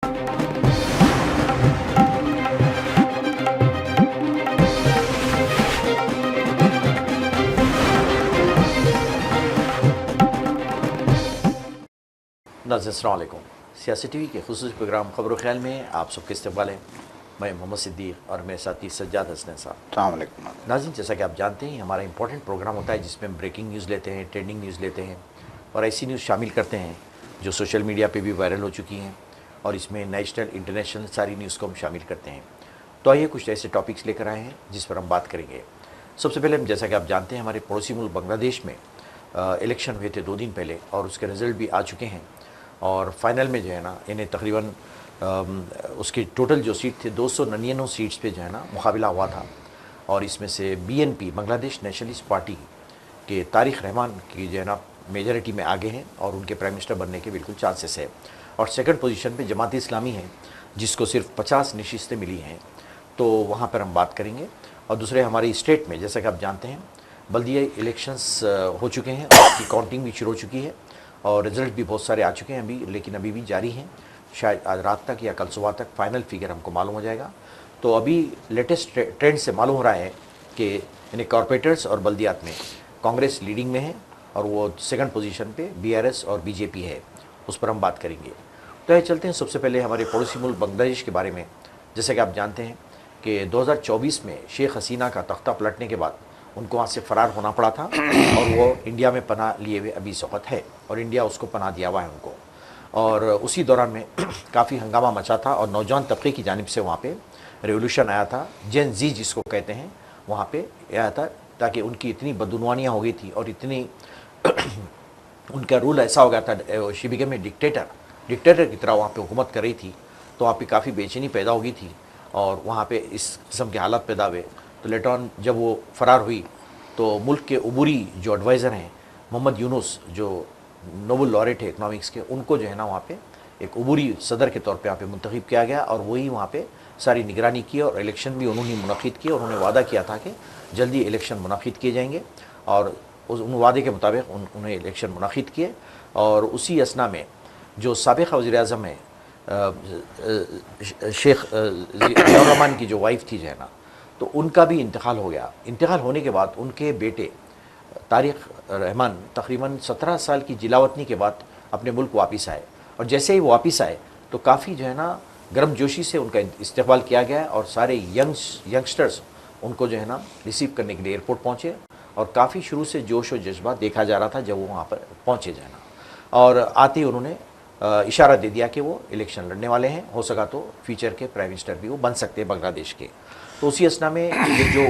नाज़रीन अस्सलाम वालेकुम। सियासी टीवी के खुसूसी प्रोग्राम खबर ख्याल में आप सबके इस्तकबाल है। मैं मोहम्मद सिद्दीक़ और मेरे साथी सज्जाद हसन साहब। अस्सलाम वालेकुम। नाज़रीन, जैसा कि आप जानते हैं हमारा इंपॉर्टेंट प्रोग्राम होता है जिसमें हम ब्रेकिंग न्यूज़ लेते हैं, ट्रेंडिंग न्यूज़ लेते हैं और ऐसी न्यूज़ शामिल करते हैं जो सोशल मीडिया पर भी वायरल हो चुकी हैं और इसमें नेशनल इंटरनेशनल सारी न्यूज़ को हम शामिल करते हैं। तो आइए कुछ ऐसे टॉपिक्स लेकर आए हैं जिस पर हम बात करेंगे। सबसे पहले हम, जैसा कि आप जानते हैं, हमारे पड़ोसी मुल्क बांग्लादेश में इलेक्शन हुए थे 2 दिन पहले और उसके रिज़ल्ट भी आ चुके हैं और फाइनल में जो है ना इन्हें तकरीबन उसकी टोटल जो सीट थे 299 सीट्स पे जो है ना मुकाबला हुआ था और इसमें से बीएनपी बांग्लादेश नेशनलिस्ट पार्टी के तारिक रहमान की जो है ना मेजॉरिटी में आगे हैं और उनके प्राइम मिनिस्टर बनने के बिल्कुल चांसेस है। और सेकंड पोजीशन पे जमात इस्लामी है जिसको सिर्फ 50 नशिस्तें मिली हैं, तो वहाँ पर हम बात करेंगे। और दूसरे हमारी स्टेट में, जैसा कि आप जानते हैं, बल्दिया इलेक्शंस हो चुके हैं और उसकी काउंटिंग भी शुरू हो चुकी है और रिज़ल्ट भी बहुत सारे आ चुके हैं अभी, लेकिन अभी भी जारी हैं। शायद आज रात तक या कल सुबह तक फाइनल फिगर हमको मालूम हो जाएगा। तो अभी लेटेस्ट ट्रेंड से मालूम हो रहा है कि इन्हें कॉरपोरेटर्स और बल्दियात में कांग्रेस लीडिंग में है और वो सेकंड पोजीशन पे बीआरएस और बीजेपी है, उस पर हम बात करेंगे। तो ये चलते हैं सबसे पहले हमारे पड़ोसी मुल्क बांग्लादेश के बारे में। जैसे कि आप जानते हैं कि 2024 में शेख हसीना का तख्ता पलटने के बाद उनको वहाँ से फ़रार होना पड़ा था और वो इंडिया में पनाह लिए हुए अभी इस वक्त है और इंडिया उसको पनाह दिया हुआ है उनको। और उसी दौरान में काफ़ी हंगामा मचा था और नौजवान तबके की जानिब से वहाँ पे रेवोल्यूशन आया था, जेन जी जिसको कहते हैं, वहाँ पे आया था ताकि उनकी इतनी बदुनवानियाँ हो गई थी और इतनी उनका रूल ऐसा हो गया था, शिबिके में डिक्टेटर की तरह वहाँ पे हुकूमत कर रही थी, तो वहाँ पे काफ़ी बेचैनी पैदा हो गई थी और वहाँ पे इस किस्म के हालात पैदा हुए। तो लेटर ऑन जब वो फ़रार हुई तो मुल्क के उबूरी जो एडवाइज़र हैं मोहम्मद यूनुस, जो नोबल लॉरेट है इकनॉमिक्स के, उनको जो है ना वहाँ पे एक उबूरी सदर के तौर पे यहाँ पे मुंतखब किया गया और वही वहाँ पे सारी निगरानी की और इलेक्शन भी उन्होंने मुनक़िद किए और उन्होंने वादा किया था कि जल्दी इलेक्शन मुनक़िद किए जाएंगे और उन वादे के मुताबिक उन्हें इलेक्शन मुनक़िद किए। और उसी असना में जो साबिक़ वज़ीर-ए-आज़म है शेख ज़ियाउर रहमान की जो वाइफ थी जो है ना, तो उनका भी इंतकाल हो गया। इंतकाल होने के बाद उनके बेटे तारिक रहमान तकरीबन 17 साल की जिलावतनी के बाद अपने मुल्क वापस आए और जैसे ही वापस आए तो काफ़ी जो है ना गर्मजोशी से उनका इस्तकबाल किया गया और सारे यंगस्टर्स उनको जो है ना रिसीव करने के लिए एयरपोर्ट पहुँचे और काफ़ी शुरू से जोश और जज्बा देखा जा रहा था जब वो वहाँ पर पहुँचे जाना। और आते ही उन्होंने इशारा दे दिया कि वो इलेक्शन लड़ने वाले हैं, हो सका तो फ्यूचर के प्राइम मिनिस्टर भी वो बन सकते हैं बांग्लादेश के। तो उसी असना में ये जो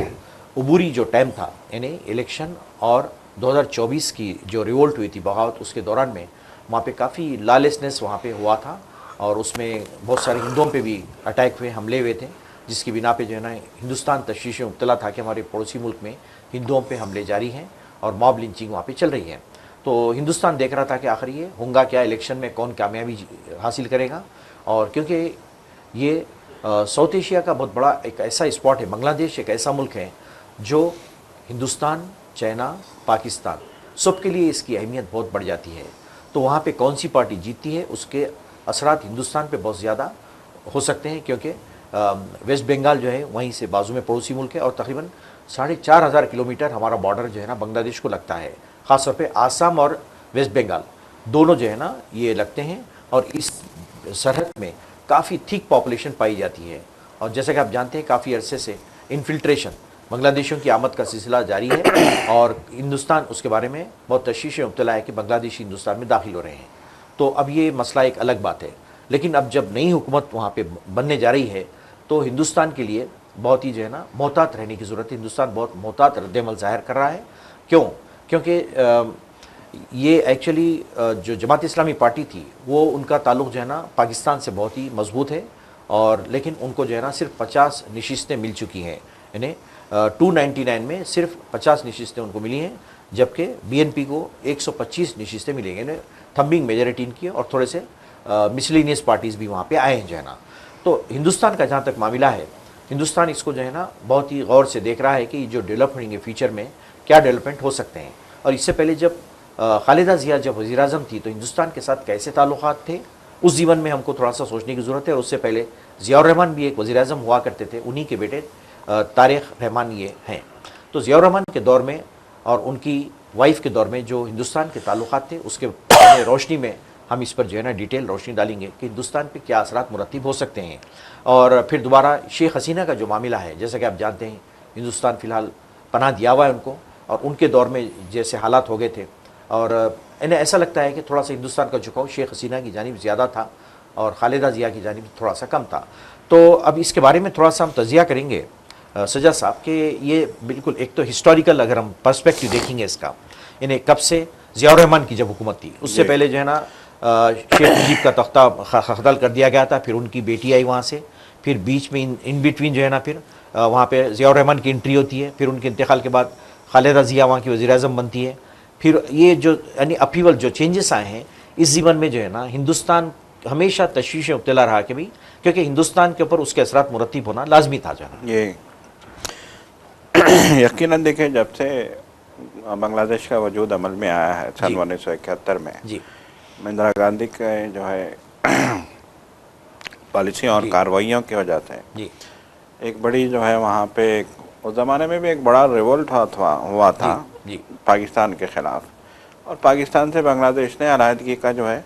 उबूरी जो टाइम था, यानी इलेक्शन और 2024 की जो रिवोल्ट हुई थी, बगावत, उसके दौरान में वहाँ पे काफ़ी लॉलेसनेस वहाँ पे हुआ था और उसमें बहुत सारे हिंदुओं पे भी अटैक हुए, हमले हुए थे, जिसकी बिना पे जो है ना हिंदुस्तान तशवीश में मुब्तला था कि हमारे पड़ोसी मुल्क में हिंदुओं पे हमले जारी हैं और मॉब लिंचिंग वहाँ पे चल रही है। तो हिंदुस्तान देख रहा था कि आखिर ये होगा क्या, इलेक्शन में कौन कामयाबी हासिल करेगा। और क्योंकि ये साउथ एशिया का बहुत बड़ा एक ऐसा स्पॉट है, बांग्लादेश एक ऐसा मुल्क है जो हिंदुस्तान, चाइना, पाकिस्तान सबके लिए इसकी अहमियत बहुत बढ़ जाती है। तो वहाँ पे कौन सी पार्टी जीतती है उसके असरात हिंदुस्तान पे बहुत ज़्यादा हो सकते हैं, क्योंकि वेस्ट बंगाल जो है वहीं से बाजू में पड़ोसी मुल्क है और तकरीबन 4,500 किलोमीटर हमारा बॉर्डर जो है ना बांग्लादेश को लगता है। ख़ासतौर पे आसाम और वेस्ट बंगाल दोनों जो है ना ये लगते हैं और इस सरहद में काफ़ी थिक पॉपुलेशन पाई जाती है। और जैसा कि आप जानते हैं काफ़ी अरसे से इन्फिल्ट्रेशन, बांग्लादेशियों की आमद का सिलसिला जारी है और हिंदुस्तान उसके बारे में बहुत तशवीश में मुब्तला है कि बांग्लादेशी हिंदुस्तान में दाखिल हो रहे हैं। तो अब ये मसला एक अलग बात है, लेकिन अब जब नई हुकूमत वहाँ पे बनने जा रही है तो हिंदुस्तान के लिए बहुत ही जो है ना मोहतात रहने की ज़रूरत है। हिंदुस्तान बहुत मोहतात रद्द-ए-अमल ज़ाहिर कर रहा है। क्यों? क्योंकि ये एक्चुअली जो जमात इस्लामी पार्टी थी वो उनका ताल्लुक़ जो है ना पाकिस्तान से बहुत ही मजबूत है और लेकिन उनको जो है ना सिर्फ 50 नशिस्तें मिल चुकी हैं। यानी 299 में सिर्फ 50 नशिस्तें उनको मिली हैं, जबकि बीएनपी को 125 नशिस्तें मिलेंगे। यानी थम्बिंग मेजॉरिटी इनकी और थोड़े से मिसलिनियस पार्टीज़ भी वहाँ पे आए हैं जो है ना। तो हिंदुस्तान का जहाँ तक मामला है, हिंदुस्तान इसको जो है ना बहुत ही गौर से देख रहा है कि जो डेवलपमेंट के फ्यूचर में क्या डेवलपमेंट हो सकते हैं। और इससे पहले जब खालिदा ज़िया जब वज़ीर-ए-आज़म थी तो हिंदुस्तान के साथ कैसे ताल्लुक़ात थे उस जीवन में हमको थोड़ा सा सोचने की ज़रूरत है। और उससे पहले ज़ियाउर रहमान भी एक वज़ीर आज़म हुआ करते थे, उन्हीं के बेटे तारिक रहमान ये हैं। तो ज़ियाउर रहमान के दौर में और उनकी वाइफ के दौर में जो हिंदुस्तान के ताल्लुकात थे, उसके रोशनी में हम इस पर जो है ना डिटेल रोशनी डालेंगे कि हिंदुस्तान पे क्या असरात मुरतब हो सकते हैं। और फिर दोबारा शेख हसीना का जो मामला है, जैसा कि आप जानते हैं हिंदुस्तान फ़िलहाल पनाह दिया हुआ है उनको, और उनके दौर में जैसे हालात हो गए थे, और इन्हें ऐसा लगता है कि थोड़ा सा हिंदुस्तान का झुकाव शेख हसीना की जानिब ज़्यादा था और खालिदा ज़िया की जानिब थोड़ा सा कम था। तो अब इसके बारे में थोड़ा सा हम तजिया करेंगे सजा साहब कि ये बिल्कुल एक तो हिस्टोरिकल अगर हम पर्सपेक्टिव देखेंगे इसका, इन्हें कब से ज़ियाउर रहमान की जब हुकूमत थी उससे पहले जो है ना शेख मुजीब का तख्ता खदल कर दिया गया था, फिर उनकी बेटी आई वहाँ से, फिर बीच में इन बिटवीन जो है ना फिर वहाँ पे ज़ियाउर रहमान की एंट्री होती है, फिर उनके इंतकाल के बाद खालिदा ज़िया वहाँ की वज़ीर आज़म बनती है। फिर ये जो यानी अपीवल जो चेंजेस आए हैं इस जीवन में जो है ना, हिंदुस्तान हमेशा तशवीश में मुब्तला रहा कि भाई, क्योंकि हिंदुस्तान के ऊपर उसके असरात मुरतब होना लाजमी था जो है। ये यकीनन देखें, जब से बांग्लादेश का वजूद अमल में आया है सन 1971 में, जी, इंदिरा गांधी के जो है पॉलिसी और कार्रवाइयों की वजह से जी, एक बड़ी जो है वहाँ पे उस ज़माने में भी एक बड़ा रिवोल्ट हुआ था जी, पाकिस्तान के ख़िलाफ़, और पाकिस्तान से बांग्लादेश ने अलहदगी का जो है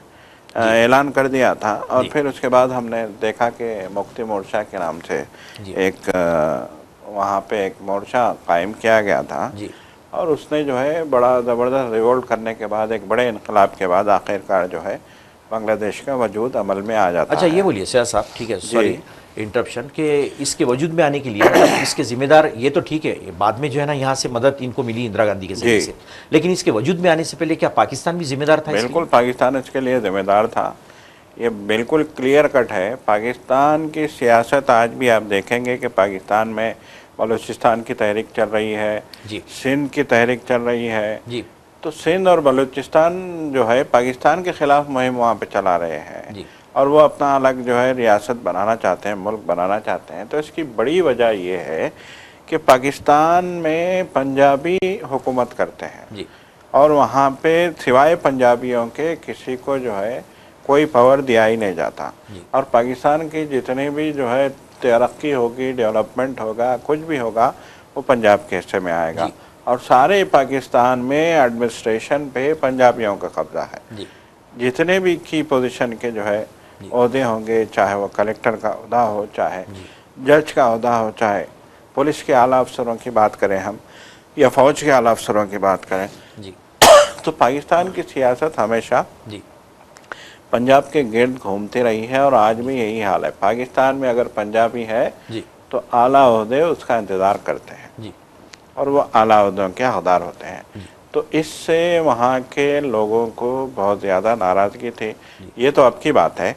ऐलान कर दिया था। और फिर उसके बाद हमने देखा कि मुक्ति मोर्चा के नाम से एक वहाँ पे एक मोर्चा कायम किया गया था, और उसने जो है बड़ा ज़बरदस्त रिवोल्ट करने के बाद, एक बड़े इनकलाब के बाद आखिरकार जो है बांग्लादेश का वजूद अमल में आ जाता है। अच्छा, ये बोलिए सैयद साहब, ठीक है, सॉरी इंटरप्शन, के इसके वजूद में आने के लिए मतलब इसके जिम्मेदार, ये तो ठीक है बाद में जो है ना यहाँ से मदद इनको मिली इंदिरा गांधी के जरिए से, लेकिन इसके वजूद में आने से पहले क्या पाकिस्तान भी जिम्मेदार था? बिल्कुल पाकिस्तान इसके लिए जिम्मेदार था, ये बिल्कुल क्लियर कट है। पाकिस्तान की सियासत आज भी आप देखेंगे कि पाकिस्तान में बलूचिस्तान की तहरीक चल रही है, सिंध की तहरीक चल रही है जी, तो सिंध और बलूचिस्तान जो है पाकिस्तान के ख़िलाफ़ मुहिम वहाँ पे चला रहे हैं, और वो अपना अलग जो है रियासत बनाना चाहते हैं, मुल्क बनाना चाहते हैं। तो इसकी बड़ी वजह ये है कि पाकिस्तान में पंजाबी हुकूमत करते हैं जी, और वहाँ पे सिवाय पंजाबियों के किसी को जो है कोई पावर दिया ही नहीं जाता। और पाकिस्तान की जितनी भी जो है तरक्की होगी, डेवलपमेंट होगा, कुछ भी होगा, वो पंजाब के हिस्से में आएगा। और सारे पाकिस्तान में एडमिनिस्ट्रेशन पे पंजाबियों का कब्जा है। जितने भी की पोजीशन के जो है ओहदे होंगे, चाहे वो कलेक्टर का ओहदा हो, चाहे जज का ओहदा हो, चाहे पुलिस के आला अफसरों की बात करें हम, या फ़ौज के आला अफसरों की बात करें जी, तो पाकिस्तान की सियासत हमेशा जी पंजाब के गिर्द घूमती रही है, और आज भी यही हाल है। पाकिस्तान में अगर पंजाबी है जी, तो आला ओहदे उसका इंतज़ार करते हैं जी, और वो आला ओहदों के हकदार होते हैं। तो इससे वहाँ के लोगों को बहुत ज़्यादा नाराज़गी थी। ये तो अब की बात है।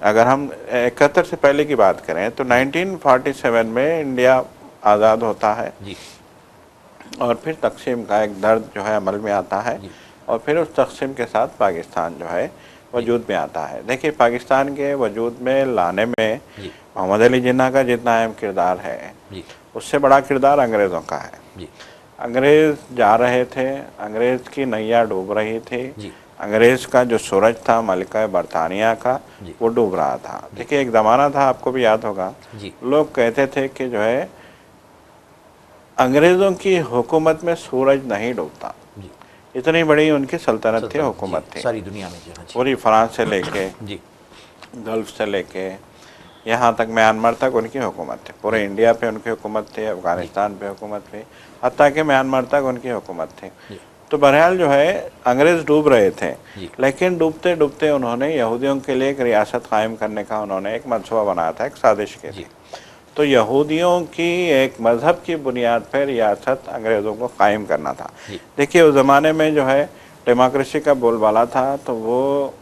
अगर हम 71 से पहले की बात करें तो 1947 में इंडिया आज़ाद होता है जी, और फिर तकसीम का एक दर्द जो है अमल में आता है, और फिर उस तकसीम के साथ पाकिस्तान जो है वजूद में आता है। देखिए, पाकिस्तान के वजूद में लाने में मोहम्मद अली जिन्ना का जितना अहम किरदार है, उससे बड़ा किरदार अंग्रेज़ों का है। अंग्रेज़ जा रहे थे, अंग्रेज़ की नैया डूब रही थी, अंग्रेज़ का जो सूरज था मलिका बरतानिया का, वो डूब रहा था। देखिए, एक ज़माना था, आपको भी याद होगा, लोग कहते थे कि जो है अंग्रेज़ों की हुकूमत में सूरज नहीं डूबता। इतनी बड़ी उनकी सल्तनत थी, हुकूमत थी सारी दुनिया में, पूरी फ्रांस से लेके गल्फ से लेके यहाँ तक म्यांमार तक उनकी हुकूमत थी, पूरे इंडिया पे उनकी हुकूमत थी, अफ़गानिस्तान पे हुकूमत थी, हत्ता कि म्यांमार तक उनकी हुकूमत थी। तो बहरहाल जो है अंग्रेज़ डूब रहे थे, लेकिन डूबते डूबते उन्होंने यहूदियों के लिए एक रियासत कायम करने का उन्होंने एक मंसूबा बनाया था, एक साजिश के लिए। तो यहूदियों की एक मज़हब की बुनियाद पर रियासत अंग्रेज़ों को कायम करना था। देखिए, उस ज़माने में जो है डेमोक्रेसी का बोलबाला था, तो वो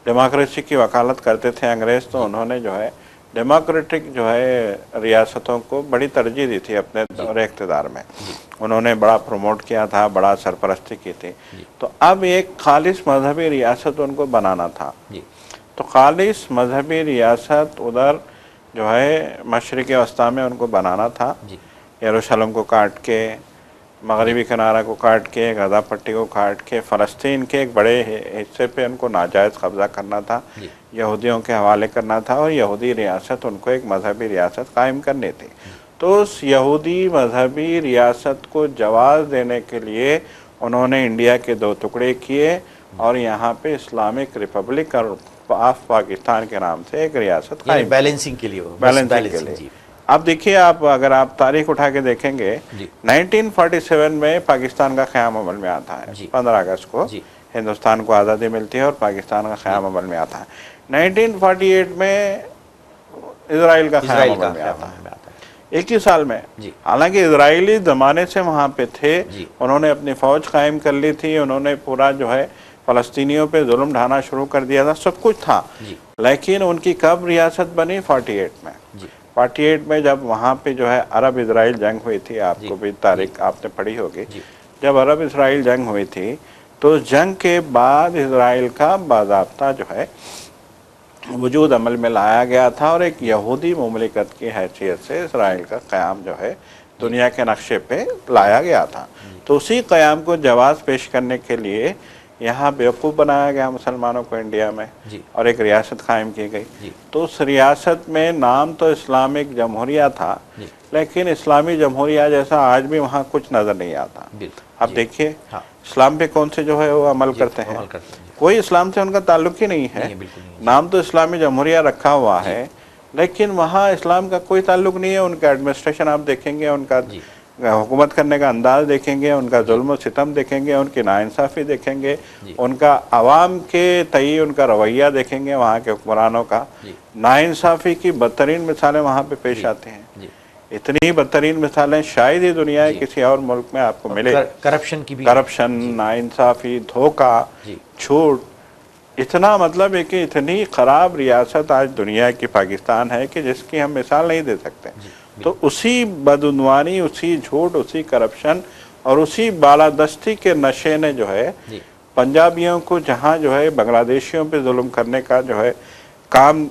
डेमोक्रेसी की वकालत करते थे अंग्रेज़। तो उन्होंने जो है डेमोक्रेटिक जो है रियासतों को बड़ी तरजीह दी थी अपने दौरे इक़्तिदार में। उन्होंने बड़ा प्रमोट किया था, बड़ा सरपरस्ती की थी। तो अब एक खालिस मजहबी रियासत उनको बनाना था। तो खालिस मजहबी रियासत उधर जो है मशरिक़ वस्ता में उनको बनाना था। यरूशलेम को काट के मगरबी किनारा को काट के, गजा पट्टी को काट के, फ़लस्तीन के एक बड़े हिस्से पे उनको नाजायज़ कब्ज़ा करना था, यहूदियों के हवाले करना था और यहूदी रियासत उनको एक मजहबी रियासत कायम करनी थी। तो उस यहूदी मजहबी रियासत को जवाब देने के लिए उन्होंने इंडिया के 2 टुकड़े किए और यहाँ पे इस्लामिक रिपब्लिक ऑफ पाकिस्तान के नाम से एक रियासत कायम, बैलेंसिंग के लिए, बैलेंसिंग के लिए। अब देखिए, आप अगर आप तारीख उठा के देखेंगे 1947 में पाकिस्तान का क़याम अमल में आता है। 15 अगस्त को हिंदुस्तान को आज़ादी मिलती है और पाकिस्तान का क़याम अमल में आता है। 1948 में इजराइल का क़याम अमल में आता है, एक ही साल में। हालांकि इजरायली ज़माने से वहाँ पे थे, उन्होंने अपनी फ़ौज कायम कर ली थी, उन्होंने पूरा जो है फ़लस्तीनियों पे जुल्म ढाना शुरू कर दिया था, सब कुछ था। लेकिन उनकी कब रियासत बनी? 48 में। 48 में जब वहाँ पे जो है अरब इजराइल जंग हुई थी, आपको भी तारीख आपने पढ़ी होगी, जब अरब इजराइल जंग हुई थी तो जंग के बाद इजराइल का बाज़ाब्ता जो है वजूद अमल में लाया गया था और एक यहूदी मुमलिकत की हैसियत से इजराइल का क़याम जो है दुनिया के नक्शे पे लाया गया था। तो उसी क़याम को जवाज़ पेश करने के लिए यहाँ बेवकूफ़ बनाया गया मुसलमानों को इंडिया में और एक रियासत कायम की गई। तो उस रियासत में नाम तो इस्लामिक जमहूरिया था, लेकिन इस्लामी जमहूरिया जैसा आज भी वहाँ कुछ नज़र नहीं आता। अब देखिए, इस्लाम पे कौन से जो है वो अमल करते हैं? कोई इस्लाम से उनका ताल्लुक ही नहीं है। नाम तो इस्लामी जमहूरिया रखा हुआ है, लेकिन वहाँ इस्लाम का कोई ताल्लुक नहीं है। उनका एडमिनिस्ट्रेशन आप देखेंगे, उनका हुकूमत करने का अंदाज देखेंगे, उनका जुल्म और सितम देखेंगे, उनकी नाइंसाफ़ी देखेंगे, उनका आवाम के तई उनका रवैया देखेंगे, वहाँ के हुक्मरानों का। नाइंसाफ़ी की बदतरीन मिसालें वहाँ पे पेश आती हैं। इतनी बदतरीन मिसालें शायद ही दुनिया के किसी और मुल्क में आपको मिले। करप्शन की भी, करप्शन, नाइंसाफ़ी, धोखा, झूठ, इतना मतलब है कि इतनी ख़राब रियासत आज दुनिया की पाकिस्तान है कि जिसकी हम मिसाल नहीं दे सकते। तो उसी बदउनवानी, उसी झूठ, उसी करप्शन और उसी बालादस्ती के नशे ने जो है पंजाबियों को, जहाँ जो है बांग्लादेशियों पे जुल्म करने का जो है काम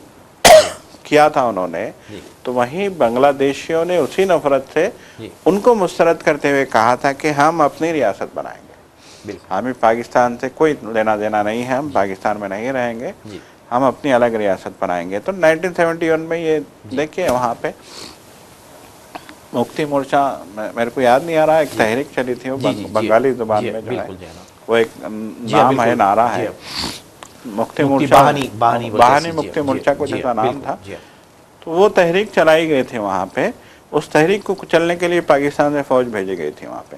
किया था उन्होंने, तो वहीं बांग्लादेशियों ने उसी नफरत से उनको मुस्तरद करते हुए कहा था कि हम अपनी रियासत बनाएंगे, हमें पाकिस्तान से कोई लेना देना नहीं है, हम पाकिस्तान में नहीं रहेंगे, हम अपनी अलग रियासत बनाएंगे। तो 1971 में ये देखिए, वहाँ पे मुक्ति मोर्चा, मेरे को याद नहीं आ रहा, एक तहरीक चली थी वो बंगाली जुबान में जो है, वो एक नाम है, नारा है, मुक्ति मोर्चा, बहानी मुक्ति मोर्चा को जैसा नाम था। तो वो तहरीक चलाई गई थी वहाँ पे। उस तहरीक को कुचलने के लिए पाकिस्तान से फ़ौज भेजी गई थी वहाँ पे।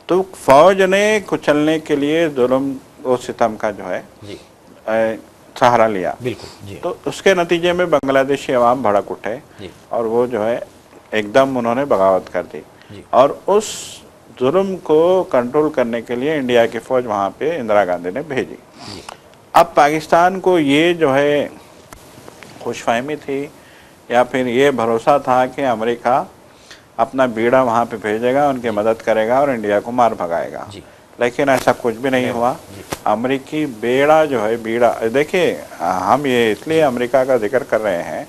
तो फ़ौज ने कुचलने के लिए जुल्म और सितम का जो है सहारा लिया। तो उसके नतीजे में बांग्लादेशी अवाम भड़क उठे और वो जो है एकदम उन्होंने बगावत कर दी और उस जुल्म को कंट्रोल करने के लिए इंडिया की फ़ौज वहाँ पे इंदिरा गांधी ने भेजी। अब पाकिस्तान को ये जो है खुशफहमी थी या फिर ये भरोसा था कि अमेरिका अपना बीड़ा वहाँ पे भेजेगा, उनकी मदद करेगा और इंडिया को मार भगाएगा, लेकिन ऐसा कुछ भी नहीं हुआ। अमेरिकी बेड़ा जो है, बीड़ा देखिए, हम ये इसलिए अमेरिका का जिक्र कर रहे हैं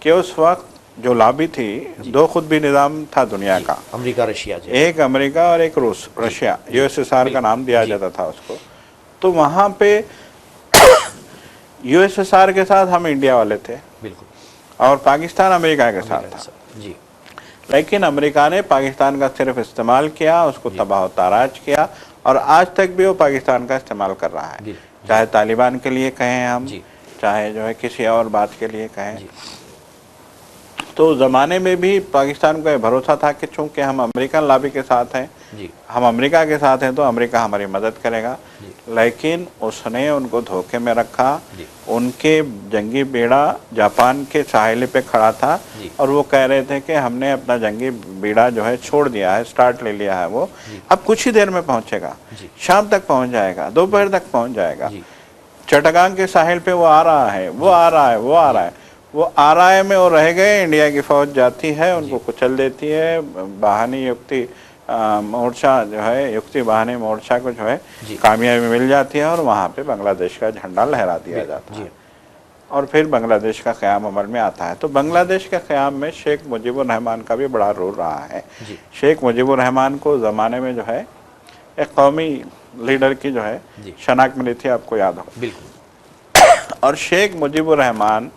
कि उस वक्त जो लॉबी थी, 2 खुद भी निज़ाम था दुनिया का, अमेरिका रशिया, एक अमेरिका और एक रूस, रशिया, यूएसएसआर का नाम दिया जाता था उसको। तो वहाँ पे यूएसएसआर के साथ हम इंडिया वाले थे और पाकिस्तान अमेरिका के साथ था। लेकिन अमेरिका ने पाकिस्तान का सिर्फ इस्तेमाल किया, उसको तबाह ताराज किया और आज तक भी वो पाकिस्तान का इस्तेमाल कर रहा है, चाहे तालिबान के लिए कहें हम, चाहे जो है किसी और बात के लिए कहें। तो ज़माने में भी पाकिस्तान को भरोसा था कि चूँकि हम अमेरिकन लॉबी के साथ हैं, हम अमेरिका के साथ हैं, तो अमेरिका हमारी मदद करेगा। लेकिन उसने उनको धोखे में रखा। उनके जंगी बेड़ा जापान के साहिल पे खड़ा था और वो कह रहे थे कि हमने अपना जंगी बेड़ा जो है छोड़ दिया है, स्टार्ट ले लिया है, वो अब कुछ ही देर में पहुंचेगा, शाम तक पहुंच जाएगा, दोपहर तक पहुंच जाएगा। चट्टागांग के साहिल पे वो आ रहा है, वो आ रहा है, वो आ रहा है, वो आ रहा है में वो रह गए। इंडिया की फ़ौज जाती है, उनको कुचल देती है। बहानी युक्ति मोर्चा जो है, युक्ति बहानी मोर्चा को जो है कामयाबी मिल जाती है और वहाँ पे बांग्लादेश का झंडा लहरा दिया जाता है। और फिर बांग्लादेश का क़याम अमल में आता है। तो बांग्लादेश के क़याम में शेख मुजीबुर रहमान का भी बड़ा रोल रहा है। शेख मुजीबुर रहमान को ज़माने में जो है एक कौमी लीडर की जो है शनाख्त मिली थी, आपको याद हो। बिल्कुल। और शेख मुजीबुर रहमान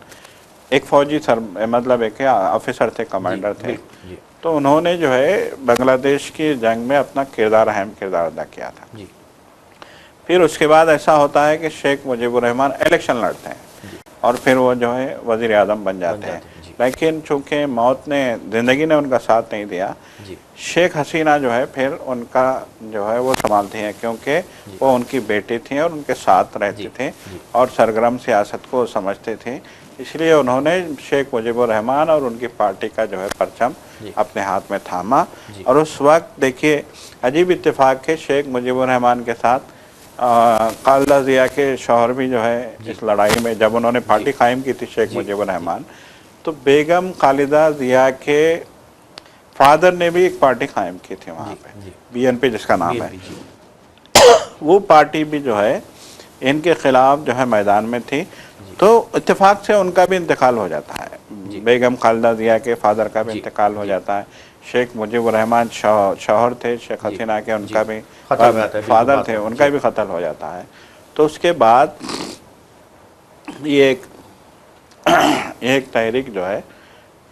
एक फौजी मतलब एक ऑफिसर थे, कमांडर थे। तो उन्होंने जो है बांग्लादेश की जंग में अपना अहम किरदार अदा किया था। फिर उसके बाद ऐसा होता है कि शेख मुजीबुर रहमान इलेक्शन लड़ते हैं और फिर वो जो है वज़ीर आज़म बन जाते हैं। लेकिन चूंकि मौत ने, ज़िंदगी ने उनका साथ नहीं दिया, शेख हसीना जो है फिर उनका जो है वो संभालती हैं, क्योंकि वो उनकी बेटी थी और उनके साथ रहते थे और सरगर्म सियासत को समझते थे। इसलिए उन्होंने शेख मुजीबुर रहमान और उनकी पार्टी का जो है परचम अपने हाथ में थामा। और उस वक्त देखिए अजीब इत्तेफाक है, शेख मुजीबुर रहमान के साथ खालिदा ज़िया के शौहर भी जो है इस लड़ाई में, जब उन्होंने पार्टी कायम की थी शेख मुजीबुर रहमान, तो बेगम खालिदा ज़िया के फादर ने भी एक पार्टी कायम की थी वहाँ पे, BNP जिसका नाम है। वो पार्टी भी जो है इनके खिलाफ जो है मैदान में थी। तो इत्तेफाक से उनका भी इंतकाल हो जाता है, बेगम खालिदा ज़िया के फादर का भी इंतकाल हो जाता है। शेख मुजीबुर रहमान शौहर थे शेख हसीना के, उनका भी फादर थे, उनका भी कत्ल हो जाता है। तो उसके बाद ये एक तहरीक जो है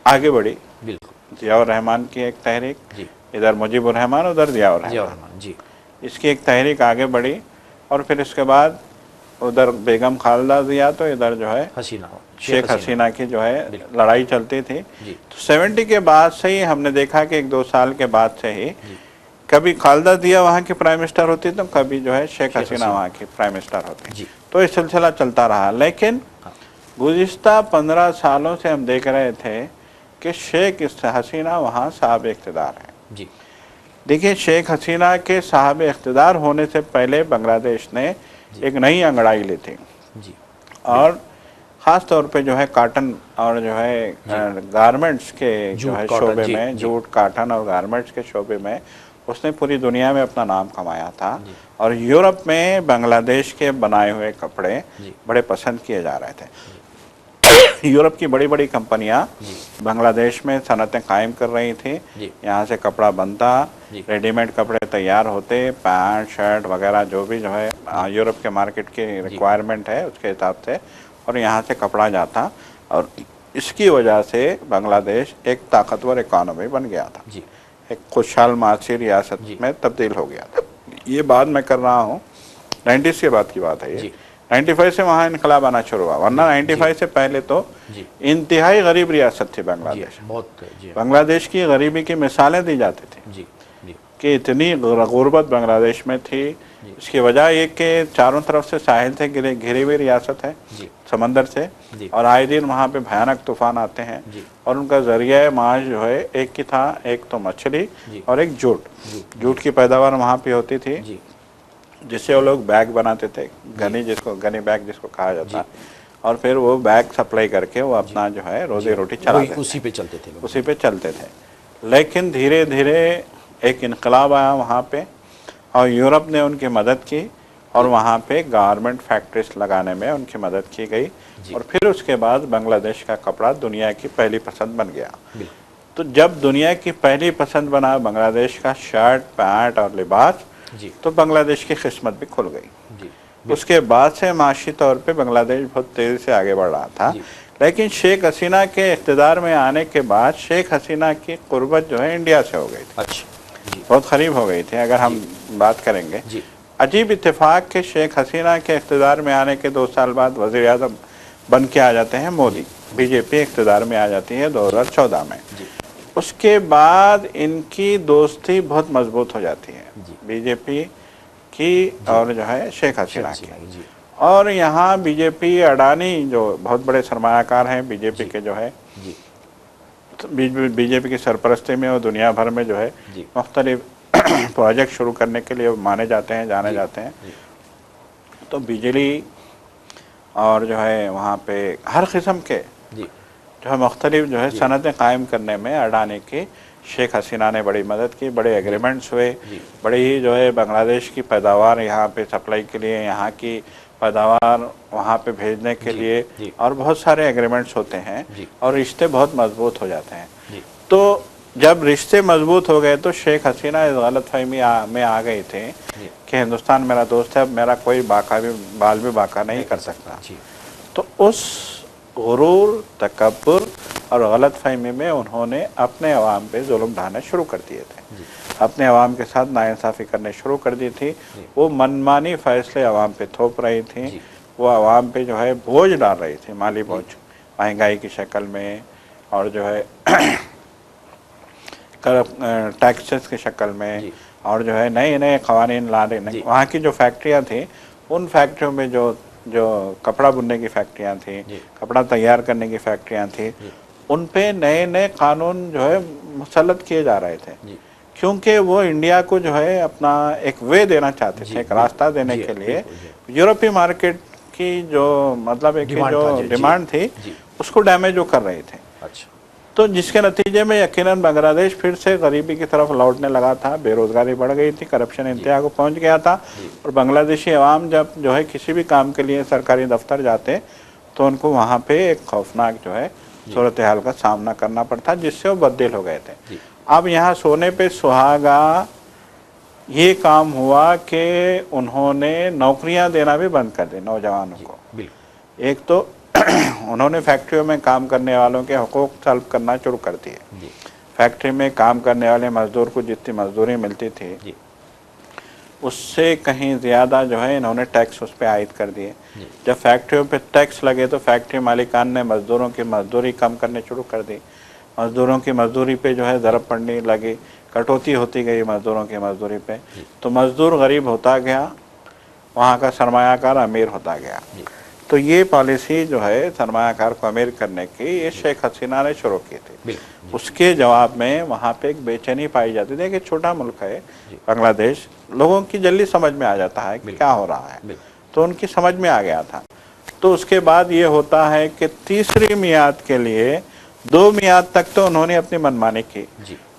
आगे बढ़ी, ज़ियाउर रहमान की एक तहरीक, इधर मुजीबुर रहमान उधर ज़ियाउर रहमान जी, इसकी एक तहरीक आगे बढ़ी। और फिर इसके बाद उधर बेगम खालिदा ज़िया, तो इधर जो है शेख हसीना की जो है लड़ाई चलती थी। तो 70 के बाद से ही हमने देखा कि 1-2 साल के बाद से ही कभी खालिदा ज़िया वहाँ की प्राइम मिनिस्टर होती, तो कभी जो है शेख हसीना वहाँ की प्राइम मिनिस्टर होती। तो ये सिलसिला चलता रहा। लेकिन गुज़िश्ता 15 सालों से हम देख रहे थे कि शेख हसीना वहाँ साहब इक़्तिदार है। देखिए, शेख हसीना के साहब इक़्तिदार होने से पहले बांग्लादेश ने एक नई अंगड़ाई ली थी और ख़ास तौर पे जो है काटन और जो है गारमेंट्स के जो है शोबे में, जूट, काटन और गारमेंट्स के शोबे में उसने पूरी दुनिया में अपना नाम कमाया था। और यूरोप में बांग्लादेश के बनाए हुए कपड़े बड़े पसंद किए जा रहे थे। यूरोप की बड़ी बड़ी कंपनियां बांग्लादेश में सनतें कायम कर रही थी। यहाँ से कपड़ा बनता, रेडीमेड कपड़े तैयार होते, पैंट शर्ट वगैरह जो भी जो है यूरोप के मार्केट की रिक्वायरमेंट है उसके हिसाब से, और यहाँ से कपड़ा जाता। और इसकी वजह से बांग्लादेश एक ताकतवर इकॉनमी बन गया था, एक खुशहाल माशी रियासत में तब्दील हो गया था। ये बात मैं कर रहा हूँ 90s के बाद की बात है ये। 95 से वहाँ इनकलाब आना शुरू हुआ, वरना 95 से पहले तो इंतहाई गरीब रियासत थी बांग्लादेश। बांग्लादेश की गरीबी की मिसालें दी जाती थी कि इतनी गुर्बत बांग्लादेश में थी। इसकी वजह ये कि चारों तरफ से साहिल से घिरी हुई रियासत है समंदर से, और आए दिन वहाँ पे भयानक तूफान आते हैं। और उनका जरिया माश जो है एक ही था, एक तो मछली और एक जूट की पैदावार वहाँ पे होती थी, जिससे वो लोग बैग बनाते थे, गनी बैग जिसको कहा जाता है। और फिर वो बैग सप्लाई करके वो अपना जो है रोजी रोटी चलाते थे, उसी पे चलते थे। लेकिन धीरे धीरे एक इनकलाब आया वहाँ पे और यूरोप ने उनकी मदद की और वहाँ पे गारमेंट फैक्ट्रीज लगाने में उनकी मदद की गई। और फिर उसके बाद बांग्लादेश का कपड़ा दुनिया की पहली पसंद बन गया। तो जब दुनिया की पहली पसंद बना बांग्लादेश का शर्ट, पैंट और लिबास, तो बांग्लादेश की किस्मत भी खुल गई। उसके बाद से माशी तौर पे बांग्लादेश बहुत तेज़ी से आगे बढ़ रहा था। लेकिन शेख हसीना के इक़्तिदार में आने के बाद शेख हसीना की कुर्बत जो है इंडिया से हो गई थी, बहुत करीब हो गई थी। अगर हम बात करेंगे, अजीब इत्तेफाक के शेख हसीना के इक़्तिदार में आने के 2 साल बाद वज़ीर आज़म बन के आ जाते हैं मोदी, बीजेपी इक़्तिदार में आ जाती है 2014 में। उसके बाद इनकी दोस्ती बहुत मजबूत हो जाती है बीजेपी की और जो है शेख हसीना की। और यहाँ बीजेपी, अडानी जो बहुत बड़े सरमायाकार हैं बीजेपी के, जो है बीजेपी की सरपरस्ती में और दुनिया भर में जो है मुख्तलिफ प्रोजेक्ट शुरू करने के लिए माने जाते हैं, जाने जाते हैं। तो बिजली और जो है वहाँ पे हर किस्म के जो है मुख्तलिफ जो है सनतें कायम करने में अडानी की शेख हसीना ने बड़ी मदद की। बड़े एग्रीमेंट्स हुए, बड़ी ही जो है बांग्लादेश की पैदावार यहाँ पे सप्लाई के लिए, यहाँ की पैदावार वहाँ पे भेजने के लिए और बहुत सारे एग्रीमेंट्स होते हैं और रिश्ते बहुत मजबूत हो जाते हैं। तो जब रिश्ते मजबूत हो गए तो शेख हसीना इस गलतफहमी में आ गए थे कि हिंदुस्तान मेरा दोस्त है, अब मेरा कोई बाल भी बाका नहीं कर सकता। तो उस गुरूर, तकब्बुर और गलतफहमी में उन्होंने अपने अवाम पे जुल्म ढाने शुरू कर दिए थे, अपने अवाम के साथ नाइंसाफ़ी करने शुरू कर दी थी। वो मनमानी फैसले अवाम पे थोप रही थी, वो अवाम पे जो है बोझ डाल रही थी, माली बोझ, महंगाई की शक्ल में और जो है टैक्सेस की शक्ल में, और जो है नए नए क़वानीन ला रहे। वहाँ की जो फैक्ट्रियाँ थी, उन फैक्ट्रियों में जो कपड़ा बुनने की फैक्ट्रियाँ थी, कपड़ा तैयार करने की फैक्ट्रियाँ थी, उन पे नए नए कानून जो है मुसल्लत किए जा रहे थे, क्योंकि वो इंडिया को जो है अपना एक वे देना चाहते थे, एक रास्ता देने के लिए। यूरोपीय मार्केट की जो मतलब एक जो डिमांड थी उसको डैमेज वो कर रहे थे। अच्छा। तो जिसके नतीजे में यकीनन बांग्लादेश फिर से गरीबी की तरफ लौटने लगा था, बेरोजगारी बढ़ गई थी, करप्शन इंतहा को पहुंच गया था, और बांग्लादेशी अवाम जब जो है किसी भी काम के लिए सरकारी दफ्तर जाते तो उनको वहाँ पे एक खौफनाक जो है सूरत हाल का सामना करना पड़ता, जिससे वो बददिल हो गए थे। अब यहाँ सोने पे सुहागा ये काम हुआ कि उन्होंने नौकरियाँ देना भी बंद कर दी नौजवानों को। एक तो उन्होंने फैक्ट्रियों में काम करने वालों के हुकूक तलब करना शुरू कर दिए। फैक्ट्री में काम करने वाले मजदूर को जितनी मजदूरी मिलती थी उससे कहीं ज़्यादा जो है इन्होंने टैक्स उस पर आयद कर दिए। जब फैक्ट्रियों पे टैक्स लगे तो फैक्ट्री मालिकान ने मजदूरों की मजदूरी कम करने शुरू कर दी। मजदूरों की मजदूरी पे जो है ज़रब पड़ने लगी, कटौती होती गई मजदूरों की मजदूरी पे, तो मजदूर गरीब होता गया, वहाँ का सरमायाकार अमीर होता गया। तो ये पॉलिसी जो है सरमायाकार को अमीर करने की ये शेख हसीना ने शुरू की थी। उसके जवाब में वहाँ पे एक बेचैनी पाई जाती थी कि छोटा मुल्क है बांग्लादेश, लोगों की जल्दी समझ में आ जाता है कि क्या हो रहा है, तो उनकी समझ में आ गया था। तो उसके बाद ये होता है कि तीसरी मियाद के लिए 2 मियाद तक तो उन्होंने अपनी मनमानी की,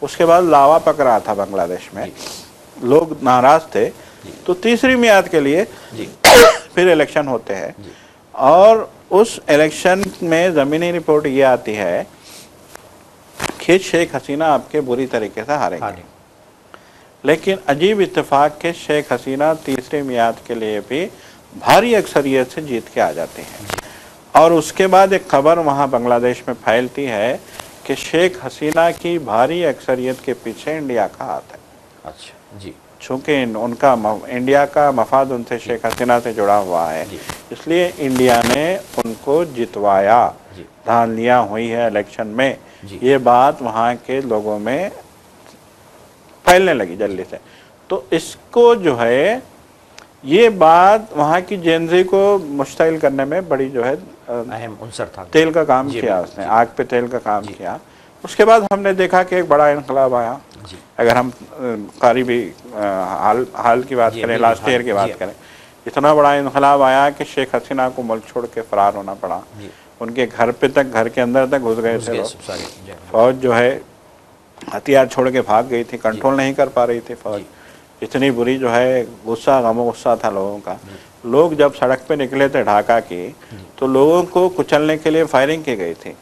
उसके बाद लावा पक रहा था बांग्लादेश में, लोग नाराज थे, तो तीसरी मियाद के लिए फिर इलेक्शन होते हैं, और उस इलेक्शन में ज़मीनी रिपोर्ट ये आती है कि शेख हसीना आपके बुरी तरीके से हारेंगे। लेकिन अजीब इत्तेफाक के शेख हसीना तीसरी मियाद के लिए भी भारी अक्सरियत से जीत के आ जाते हैं, और उसके बाद एक खबर वहाँ बांग्लादेश में फैलती है कि शेख हसीना की भारी अक्सरियत के पीछे इंडिया का हाथ है। अच्छा जी। चूँकि उनका इंडिया का मफाद उनसे शेख हसीना से जुड़ा हुआ है, इसलिए इंडिया ने उनको जितवाया, धांधलियाँ हुई है इलेक्शन में, ये बात वहाँ के लोगों में फैलने लगी जल्दी से। तो इसको जो है ये बात वहाँ की जेनजी को मुश्तइल करने में बड़ी जो है अहम उनसर था, तेल का काम किया उसने, आग पे तेल का काम किया। उसके बाद हमने देखा कि एक बड़ा इनकलाब आया। अगर हम करीबी हाल की बात करें, लास्ट ईयर की बात करें, इतना बड़ा इनकलाब आया कि शेख हसीना को मुल्क छोड़ के फरार होना पड़ा। उनके घर पे तक, घर के अंदर तक घुस गए थे लोग। फौज जो है हथियार छोड़ के भाग गई थी, कंट्रोल नहीं कर पा रही थी फौज। इतनी बुरी जो है गुस्सा, गमो गुस्सा था लोगों का। लोग जब सड़क पे निकले थे ढाका की, तो लोगों को कुचलने के लिए फायरिंग की गई थी,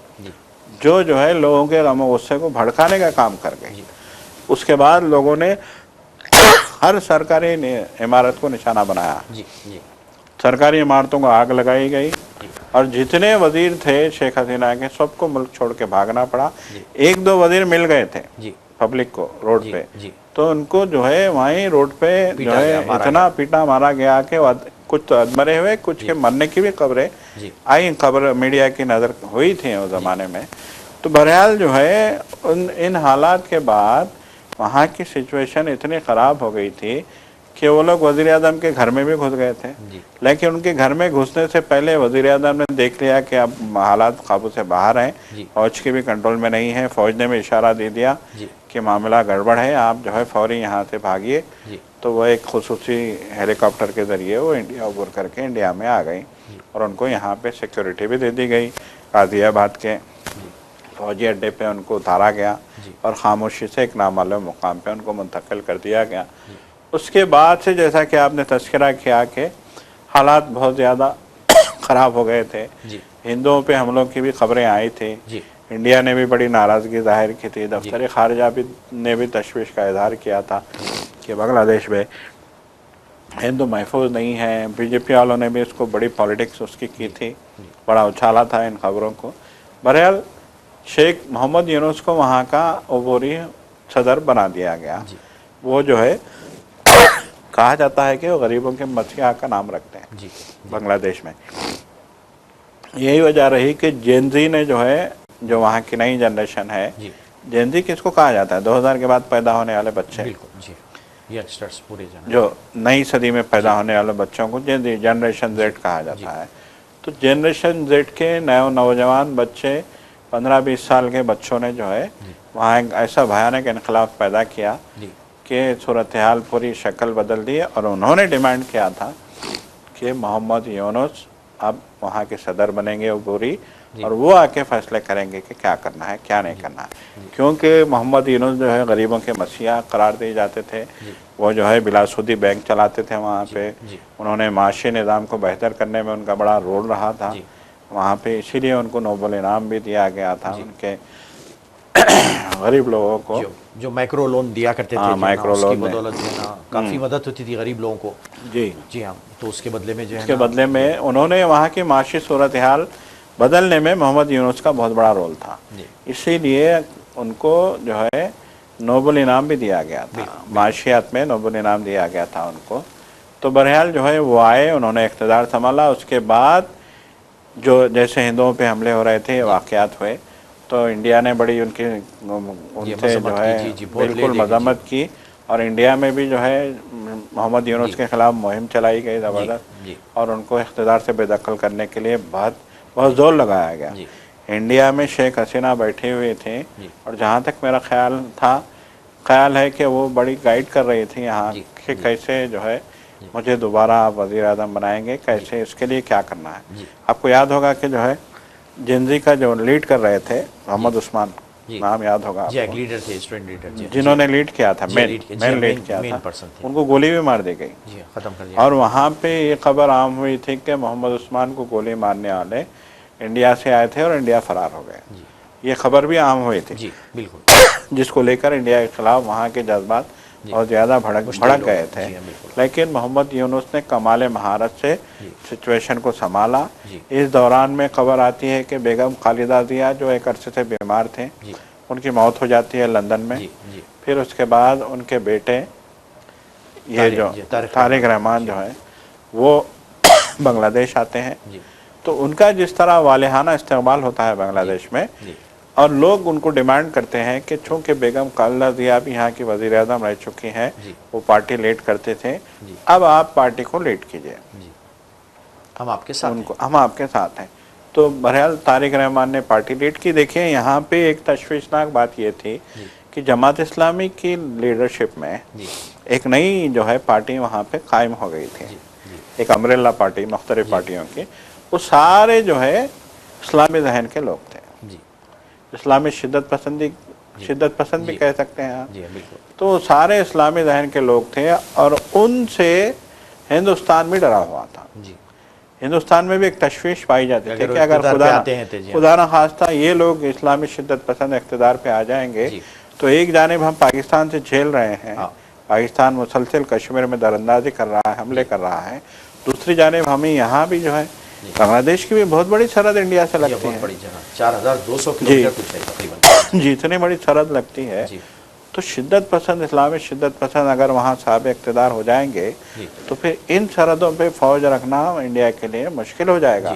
जो है लोगों के गमो गुस्से को भड़काने का काम कर गई। उसके बाद लोगों ने हर सरकारी इमारत को निशाना बनाया, सरकारी इमारतों को आग लगाई गई, और जितने वजीर थे शेख हसीना के सबको मुल्क छोड़ के भागना पड़ा। 1-2 वजीर मिल गए थे पब्लिक को रोड पे, तो उनको जो है वहीं रोड पे जो है इतना पीटा मारा गया कि कुछ तो मरे हुए, कुछ के मरने की भी खबरें आई, खबर मीडिया की नज़र हुई थी उस ज़माने में। तो बहरहाल जो है इन हालात के बाद वहाँ की सिचुएशन इतनी ख़राब हो गई थी कि वो लोग वज़ीर आज़म के घर में भी घुस गए थे। लेकिन उनके घर में घुसने से पहले वज़ीर आज़म ने देख लिया कि अब हालात काबू से बाहर हैं, फ़ौज के भी कंट्रोल में नहीं है। फ़ौज ने भी इशारा दे दिया कि मामला गड़बड़ है, आप जो है फौरी यहाँ से भागिए। तो वह एक खुसूसी हेलीकॉप्टर के ज़रिए वो इंडिया उबर करके इंडिया में आ गई, और उनको यहाँ पे सिक्योरिटी भी दे दी गई। गाज़ियाबाद के फौजी अड्डे पे उनको उतारा गया और खामोशी से एक नामालूम मुकाम पे उनको मुंतकिल कर दिया गया। उसके बाद से जैसा कि आपने तज़किरा किया कि हालात बहुत ज़्यादा ख़राब हो गए थे। जी। हिंदुओं पे हमलों की भी खबरें आई थी। जी। इंडिया ने भी बड़ी नाराज़गी जाहिर की थी। दफ्तर खारजा भी ने भी तशवीश का इजहार किया था कि बांग्लादेश में हिंदू महफूज नहीं है। बीजेपी वालों ने भी इसको बड़ी पॉलिटिक्स उसकी की थी, बड़ा उछाला था इन खबरों को। बहरहाल शेख मोहम्मद यूनुस को वहाँ का अबूरी सदर बना दिया गया। वो जो है कहा जाता है कि वो गरीबों के मसीहा का नाम रखते हैं बांग्लादेश में। यही वजह रही कि जेनजी ने जो है, जो वहाँ की नई जनरेशन है, जेनजी किसको कहा जाता है? 2000 के बाद पैदा होने वाले बच्चे, यंगस्टर्स पूरे जो नई सदी में पैदा होने वाले बच्चों को जेनजी, जनरेशन जेड कहा जाता है। तो जनरेशन जेड के नौजवान बच्चे 15-20 साल के बच्चों ने जो है वहाँ एक ऐसा भयानक इनकलाब पैदा किया कि सूरत हाल पूरी शक्ल बदल दी। और उन्होंने डिमांड किया था कि मोहम्मद यूनुस अब वहाँ के सदर बनेंगे अबूरी, और वो आके फैसले करेंगे कि क्या करना है क्या नहीं करना है। क्योंकि मोहम्मद यूनुस जो है गरीबों के मसीहा करार दिए जाते थे। वो जो है बिलासूदी बैंक चलाते थे वहाँ पे। उन्होंने माशी निज़ाम को बेहतर करने में उनका बड़ा रोल रहा था वहाँ पे, इसीलिए उनको नोबल इनाम भी दिया गया था उनके गरीब लोगों को जो माइक्रो लोन दिया करते थे। माइक्रो लोन की बदौलत जो है ना काफ़ी मदद होती थी गरीब लोगों को। जी हाँ। तो उसके बदले में जो है, उसके बदले में उन्होंने वहाँ की माशी सूरत हाल बदलने में मोहम्मद यूनुस का बहुत बड़ा रोल था। इसीलिए उनको जो है नोबल इनाम भी दिया गया था, माशियात में नोबल इनाम दिया गया था उनको। तो बहरहाल जो है वो आए, उन्होंने इक़्तिदार संभाला। उसके बाद जो जैसे हिंदुओं पे हमले हो रहे थे, वाक़यात हुए, तो इंडिया ने बड़ी उनसे जो है बिल्कुल मजम्मत की। और इंडिया में भी जो है मोहम्मद यूनुस के ख़िलाफ़ मुहिम चलाई गई ज़बरदस्त, और उनको इक़्तिदार से बेदखल करने के लिए बहुत ज़ोर लगाया गया। इंडिया में शेख हसीना बैठे हुए थे, और जहाँ तक मेरा ख्याल है कि वो बड़ी गाइड कर रही थी यहाँ कि कैसे जो है मुझे दोबारा आप वज़ीर आज़म बनाएंगे, कैसे, इसके लिए क्या करना है। आपको याद होगा कि जो है जेनजी का जो लीड कर रहे थे मोहम्मद उस्मान, नाम याद होगा आपको, लीडर थे, स्टूडेंट लीडर, जिन्होंने लीड किया था, मेन लीड किया था, उनको गोली भी मार दी गई, खत्म कर दिया। और वहाँ पे ये खबर आम हुई थी कि मोहम्मद उस्मान को गोली मारने वाले इंडिया से आए थे और इंडिया फरार हो गए। ये खबर भी आम हुई थी, बिल्कुल, जिसको लेकर इंडिया के खिलाफ वहाँ के जज्बात बहुत ज़्यादा भड़क गए थे। लेकिन मोहम्मद यूनुस ने कमाल महारत से सिचुएशन को संभाला। इस दौरान में खबर आती है कि बेगम खालिदा जिया जो एक अरसे से बीमार थे, उनकी मौत हो जाती है लंदन में। फिर उसके बाद उनके बेटे ये जो तारिक रहमान जो है वो बांग्लादेश आते हैं। तो उनका जिस तरह वालिहाना इस्तेमाल होता है बांग्लादेश में, और लोग उनको डिमांड करते हैं कि चूँकि बेगम खालिदा जिया भी यहाँ की वज़ीर आज़म रह चुकी हैं, वो पार्टी लीड करते थे, अब आप पार्टी को लीड कीजिए, हम आपके साथ उनको हम आपके साथ हैं। तो बहरहाल तारिक रहमान ने पार्टी लीड की। देखिए यहाँ पे एक तशवीशनाक बात ये थी कि जमात इस्लामी की लीडरशिप में एक नई जो है पार्टी वहाँ पे कायम हो गई थी, एक अम्ब्रेला पार्टी मुख्तलिफ पार्टियों की। वो सारे जो है इस्लामी जहन के लोग थे, इस्लामी शिद्दत पसंद भी कह सकते हैं आप। तो सारे इस्लामी जहन के लोग थे, और उनसे हिंदुस्तान भी डरा हुआ था। हिंदुस्तान में भी एक तशवीश पाई जाती थी कि अगर खुदा न खास्ता ये लोग इस्लामी शिद्दत पसंद इक़्तिदार पे आ जाएंगे तो एक जानिब हम पाकिस्तान से झेल रहे हैं, पाकिस्तान मुसलसल कश्मीर में दरअंदाजी कर रहा है, हमले कर रहा है, दूसरी जानिब हमें यहाँ भी जो है बांग्लादेश की भी बहुत बड़ी सरहद इंडिया से लगती है, 4200 किलोमीटर कुछ है तकरीबन जी, इतनी बड़ी सरहद लगती है। तो शिद्दत पसंद, इस्लामी शिद्दत पसंद अगर वहाँ साहब इक़्तिदार हो जाएंगे तो फिर इन सरहदों पे फ़ौज रखना इंडिया के लिए मुश्किल हो जाएगा,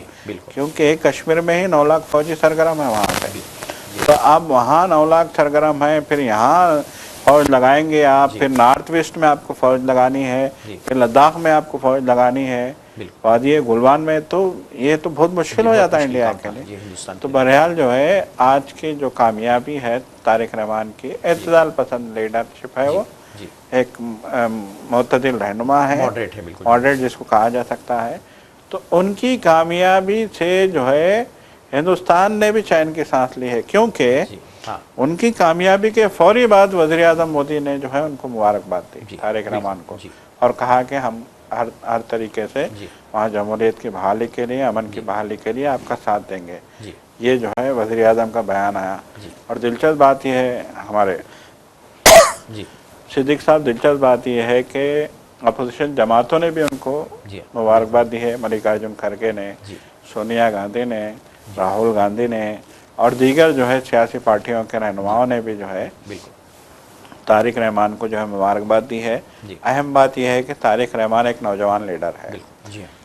क्योंकि कश्मीर में ही 9 लाख फ़ौजी सरगर्म है वहाँ पे। तो आप वहाँ 9 लाख सरगर्म हैं, फिर यहाँ फ़ौज लगाएंगे आप, फिर नॉर्थ वेस्ट में आपको फ़ौज लगानी है, फिर लद्दाख में आपको फ़ौज लगानी है, वादी गुलवान में, तो ये तो बहुत मुश्किल हो जाता है इंडिया के लिए। तो बहरहाल जो है आज की जो कामयाबी है तारिक रहमान की, एतदाल पसंद लीडरशिप है, वो एक मुतदिल रहनुमा है, मॉडरेट जिसको कहा जा सकता है। तो उनकी कामयाबी से जो है हिंदुस्तान ने भी चैन की सांस ली है, क्योंकि उनकी कामयाबी के फौरी बाद वज़ीर आज़म मोदी ने जो है उनको मुबारकबाद दी तारिक रहमान को, और कहा कि हम हर तरीके से वहाँ जमहूरियत की बहाली के लिए, अमन की बहाली के लिए आपका साथ देंगे। ये जो है वज़ीर आज़म का बयान आया। और दिलचस्प बात यह है हमारे सिद्दीक साहब, दिलचस्प बात यह है कि अपोजिशन जमातों ने भी उनको मुबारकबाद दी है। मल्लिकार्जुन खड़गे ने, सोनिया गांधी ने, राहुल गांधी ने और दीगर जो है सियासी पार्टियों के रहनुमाओं ने भी जो है तारिक रहमान को जो है मुबारकबाद दी है। अहम बात यह है कि तारिक रहमान एक नौजवान लीडर है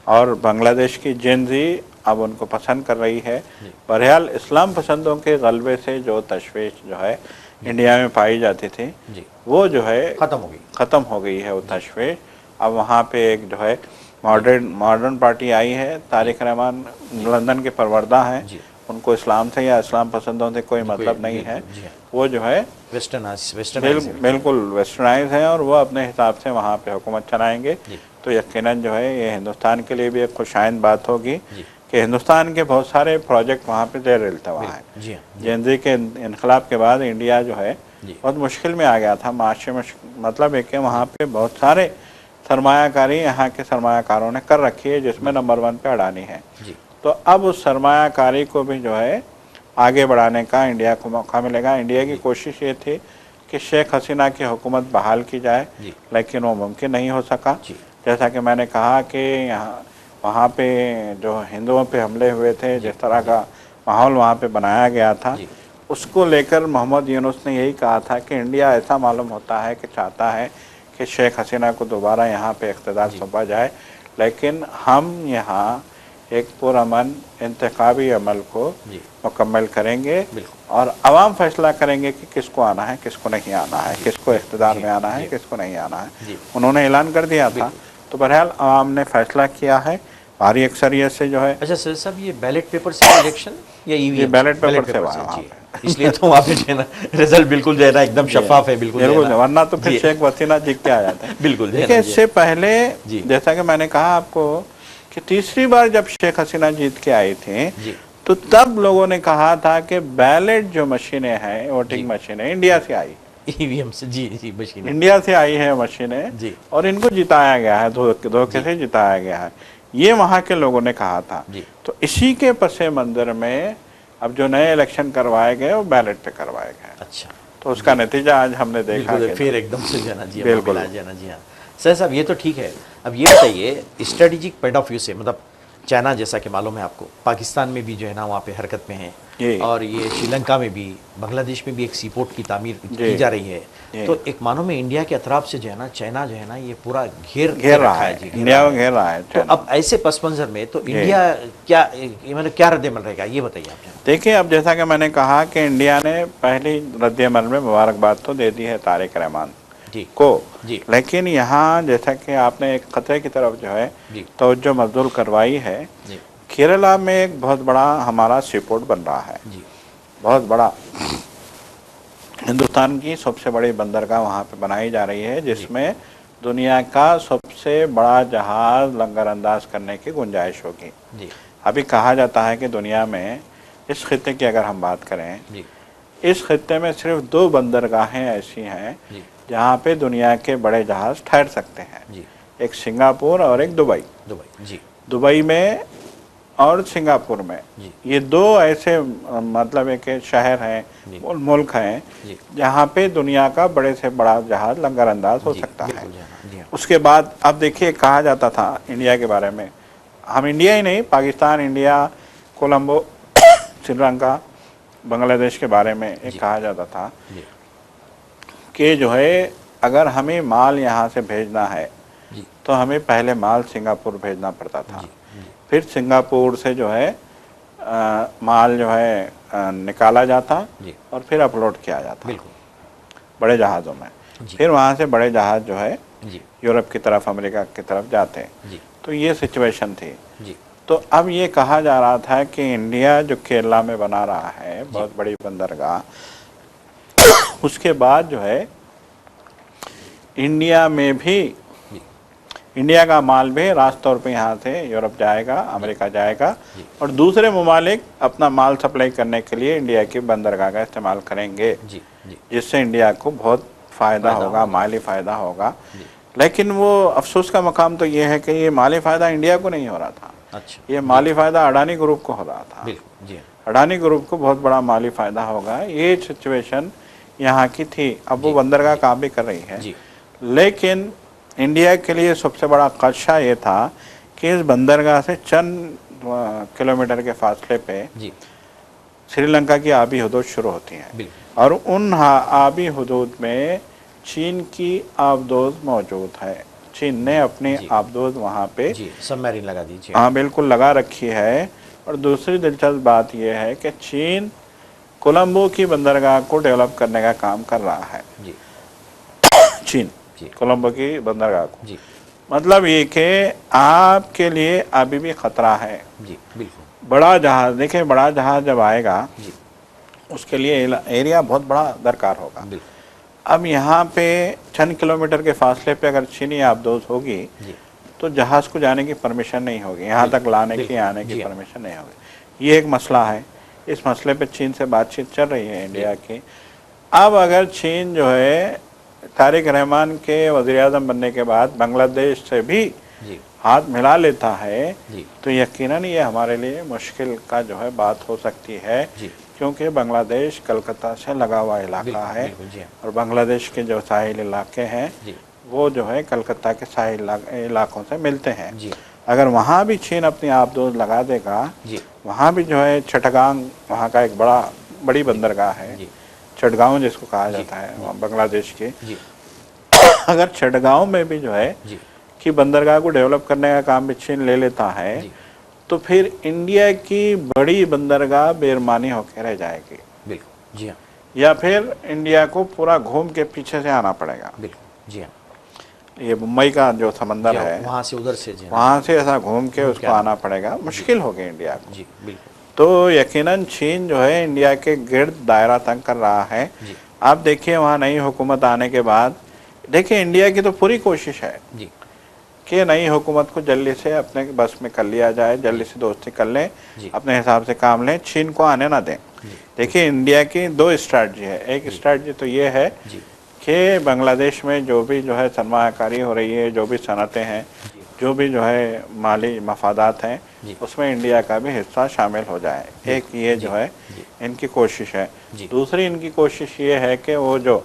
और बांग्लादेश की जेनजी अब उनको पसंद कर रही है। बहरहाल इस्लाम पसंदों के गलबे से जो तशवीश जो है इंडिया में पाई जाती थी वो जो है ख़त्म हो गई है वो तशवीश। अब वहाँ पे एक जो है मॉडर्न पार्टी आई है। तारिक रहमान लंदन के परवरदा हैं, उनको इस्लाम से या इस्लाम पसंदों से कोई मतलब नहीं है। वो जो है बिल्कुल वेस्टर्नाइज है और वो अपने हिसाब से वहाँ पे हुकूमत चलाएंगे। तो यकीनन जो है ये हिंदुस्तान के लिए भी एक खुशाइंद बात होगी कि हिंदुस्तान के बहुत सारे प्रोजेक्ट वहाँ पे ज़ेर इल्तवा हैं। जेनजी के इनकलाब के बाद इंडिया जो है बहुत मुश्किल में आ गया था माशरे में। मतलब है कि वहाँ पे बहुत सारे सरमायाकारी यहाँ के सरमायाकारों ने कर रखी है, जिसमें नंबर 1 पे अडानी है। तो अब उस सरमायाकारी को भी जो है आगे बढ़ाने का इंडिया को मौका मिलेगा। इंडिया की कोशिश ये थी कि शेख हसीना की हुकूमत बहाल की जाए, लेकिन वो मुमकिन नहीं हो सका। जैसा कि मैंने कहा कि यहाँ वहाँ पे जो हिंदुओं पे हमले हुए थे, जिस तरह का माहौल वहाँ पे बनाया गया था, उसको लेकर मोहम्मद यूनुस ने यही कहा था कि इंडिया ऐसा मालूम होता है कि चाहता है कि शेख हसीना को दोबारा यहाँ पे इक़्तिदार सौंपा जाए, लेकिन हम यहाँ एक पुरअमन इंतखाबी अमल को मुकम्मल करेंगे और आवाम फैसला करेंगे कि किसको आना है, किसको नहीं आना है, किसको इक़्तिदार में आना है, किसको नहीं आना है। उन्होंने ऐलान कर दिया था। तो बहरहाल आवाम ने फैसला किया है भारी अक्सरियत से जो है। अच्छा सर साहब, ये बैलेट पेपर से इलेक्शन या ईवीएम? बैलेट पेपर से हुआ, इसलिए तो वहाँ पे जो है ना रिजल्ट बिल्कुल जो है ना एकदम शफाफ है। बिल्कुल, वरना तो फिर शेख हसीना जीत के आ जाते हैं। बिल्कुल। देखिए, इससे पहले जैसा कि मैंने कहा आपको कि तीसरी बार जब शेख हसीना जीत के आई थी तो तब लोगों ने कहा था कि बैलेट जो मशीनें हैं, वोटिंग मशीनें इंडिया से आई, ईवीएम से मशीन इंडिया से आई है मशीनें, और इनको जिताया गया है, धोखे से जिताया गया है, ये वहाँ के लोगों ने कहा था। तो इसी के पसे मंजर में अब जो नए इलेक्शन करवाए गए वो बैलेट पे करवाए गए। अच्छा, तो उसका नतीजा आज हमने देखा फिर एकदम से जाना जी। बिल्कुल जाना जी। हाँ सर साहब, ये तो ठीक है। अब ये बताइए स्ट्रेटेजिक पॉइंट ऑफ व्यू से, मतलब चाइना जैसा कि मालूम है आपको, पाकिस्तान में भी जो है ना वहाँ पे हरकत में है, और ये श्रीलंका में भी, बांग्लादेश में भी एक सीपोर्ट की तामीर की जा रही है। तो एक मानो में इंडिया के अतराफ से जो है ना चाइना जो है ना ये पूरा घेर रहा है जी, इंडिया को घेर रहा है। तो अब ऐसे पस मंजर में तो इंडिया क्या मतलब क्या रद्द-ए-अमल रहेगा, ये बताइए आप। देखिए, अब जैसा कि मैंने कहा कि इंडिया ने पहली रद्द-ए-अमल में मुबारकबाद तो दे दी है तारिक रहमान को, लेकिन यहाँ जैसा कि आपने एक खतरे की तरफ जो है तवज्जो मबज़ूल करवाई है, केरला में एक बहुत बड़ा हमारा सीपोर्ट बन रहा है, बहुत बड़ा हिंदुस्तान की सबसे बड़ी बंदरगाह वहाँ पे बनाई जा रही है, जिसमें दुनिया का सबसे बड़ा जहाज़ लंगर अंदाज करने की गुंजाइश होगी। अभी कहा जाता है कि दुनिया में इस खित्ते की अगर हम बात करें, इस खित्ते में सिर्फ 2 बंदरगाहें ऐसी हैं जहाँ पे दुनिया के बड़े जहाज़ ठहर सकते हैं। एक सिंगापुर और एक दुबई। दुबई में और सिंगापुर में, ये 2 ऐसे मतलब एक शहर हैं, मुल्क हैं जहाँ पे दुनिया का बड़े से बड़ा जहाज़ लंगर अंदाज हो सकता है। उसके बाद अब देखिए, कहा जाता था इंडिया के बारे में, हम इंडिया ही नहीं, पाकिस्तान, इंडिया, कोलंबो, श्रीलंका, बांग्लादेश के बारे में एक कहा जाता था कि जो है अगर हमें माल यहाँ से भेजना है तो हमें पहले माल सिंगापुर भेजना पड़ता था, फिर सिंगापुर से जो है माल जो है निकाला जाता और फिर अपलोड किया जाता बड़े जहाज़ों में, फिर वहाँ से बड़े जहाज़ जो है यूरोप की तरफ, अमेरिका की तरफ जाते। तो ये सिचुएशन थी। तो अब ये कहा जा रहा था कि इंडिया जो केरला में बना रहा है बहुत बड़ी बंदरगाह, उसके बाद जो है इंडिया में भी इंडिया का माल भी रास्त तौर पे यहाँ से यूरोप जाएगा, अमेरिका जाएगा, और दूसरे ममालिक अपना माल सप्लाई करने के लिए इंडिया की बंदरगाह का इस्तेमाल करेंगे, जिससे इंडिया को बहुत फ़ायदा होगा, माली फ़ायदा होगा। लेकिन वो अफसोस का मकाम तो ये है कि ये माली फ़ायदा इंडिया को नहीं हो रहा था। अच्छा, ये माली फ़ायदा अडानी ग्रुप को हो रहा था। बिल्कुल जी, अडानी ग्रुप को बहुत बड़ा माली फ़ायदा होगा, ये सिचुएशन यहाँ की थी। अब वो बंदरगाह काम भी कर रही है, लेकिन इंडिया के लिए सबसे बड़ा खदशा ये था कि इस बंदरगाह से चंद किलोमीटर के फासले पे श्रीलंका की आबी हदूद शुरू होती हैं और उन आबी हदूद में चीन की आबदोज मौजूद है। चीन ने अपनी आबदोज वहाँ पे सबमरीन लगा दी। हाँ बिल्कुल लगा रखी है। और दूसरी दिलचस्प बात यह है कि चीन कोलंबो की बंदरगाह को डेवलप करने का काम कर रहा है। चीन कोलंबो की बंदरगाह को, मतलब ये कि आपके लिए अभी भी खतरा है। बिल्कुल बड़ा जहाज, देखिए बड़ा जहाज जब आएगा उसके लिए एरिया बहुत बड़ा दरकार होगा। अब यहाँ पे चंद किलोमीटर के फासले पे अगर चीनी आबदोज होगी तो जहाज को जाने की परमिशन नहीं होगी, यहाँ तक लाने की आने की परमिशन नहीं होगी। ये एक मसला है। इस मसले पे चीन से बातचीत चल रही है इंडिया की। अब अगर चीन जो है तारिक रहमान के वज़ीर-ए-आज़म बनने के बाद बांग्लादेश से भी हाथ मिला लेता है तो यकीनन ये हमारे लिए मुश्किल का जो है बात हो सकती है, क्योंकि बांग्लादेश कलकत्ता से लगा हुआ इलाका है और बांग्लादेश के जो साहिल इलाके हैं वो जो है कलकत्ता के साहिल इलाकों से मिलते हैं। अगर वहाँ भी चीन अपनी आबदोज लगा देगा, वहाँ भी जो है चटगांव वहाँ का एक बड़ी बंदरगाह है, चटगांव जिसको कहा जाता है बांग्लादेश के। अगर चटगांव में भी जो है कि बंदरगाह को डेवलप करने का काम भी चीन ले लेता है तो फिर इंडिया की बड़ी बंदरगाह बेरमानी होकर रह जाएगी। बिल्कुल जी हाँ। या फिर इंडिया को पूरा घूम के पीछे से आना पड़ेगा। बिल्कुल जी हाँ। ये मुंबई का जो समंदर है वहाँ से उधर से वहाँ से ऐसा घूम के उसको आना पड़ेगा, मुश्किल होगी इंडिया को। जी बिल्कुल। तो यकीनन चीन जो है इंडिया के गिर्द दायरा तंग कर रहा है। आप देखिए वहाँ नई हुकूमत आने के बाद देखिए इंडिया की तो पूरी कोशिश है कि नई हुकूमत को जल्दी से अपने बस में कर लिया जाए, जल्दी से दोस्ती कर लें, अपने हिसाब से काम लें, चीन को आने ना दें। देखिए इंडिया की दो स्ट्रैटेजी है। एक स्ट्रैटेजी तो ये है कि बांग्लादेश में जो भी जो है सरमायाकारी हो रही है, जो भी सनतें हैं, जो भी जो है माली मफादात हैं, उसमें इंडिया का भी हिस्सा शामिल हो जाए। एक ये जो है इनकी कोशिश है। दूसरी इनकी कोशिश ये है कि वो जो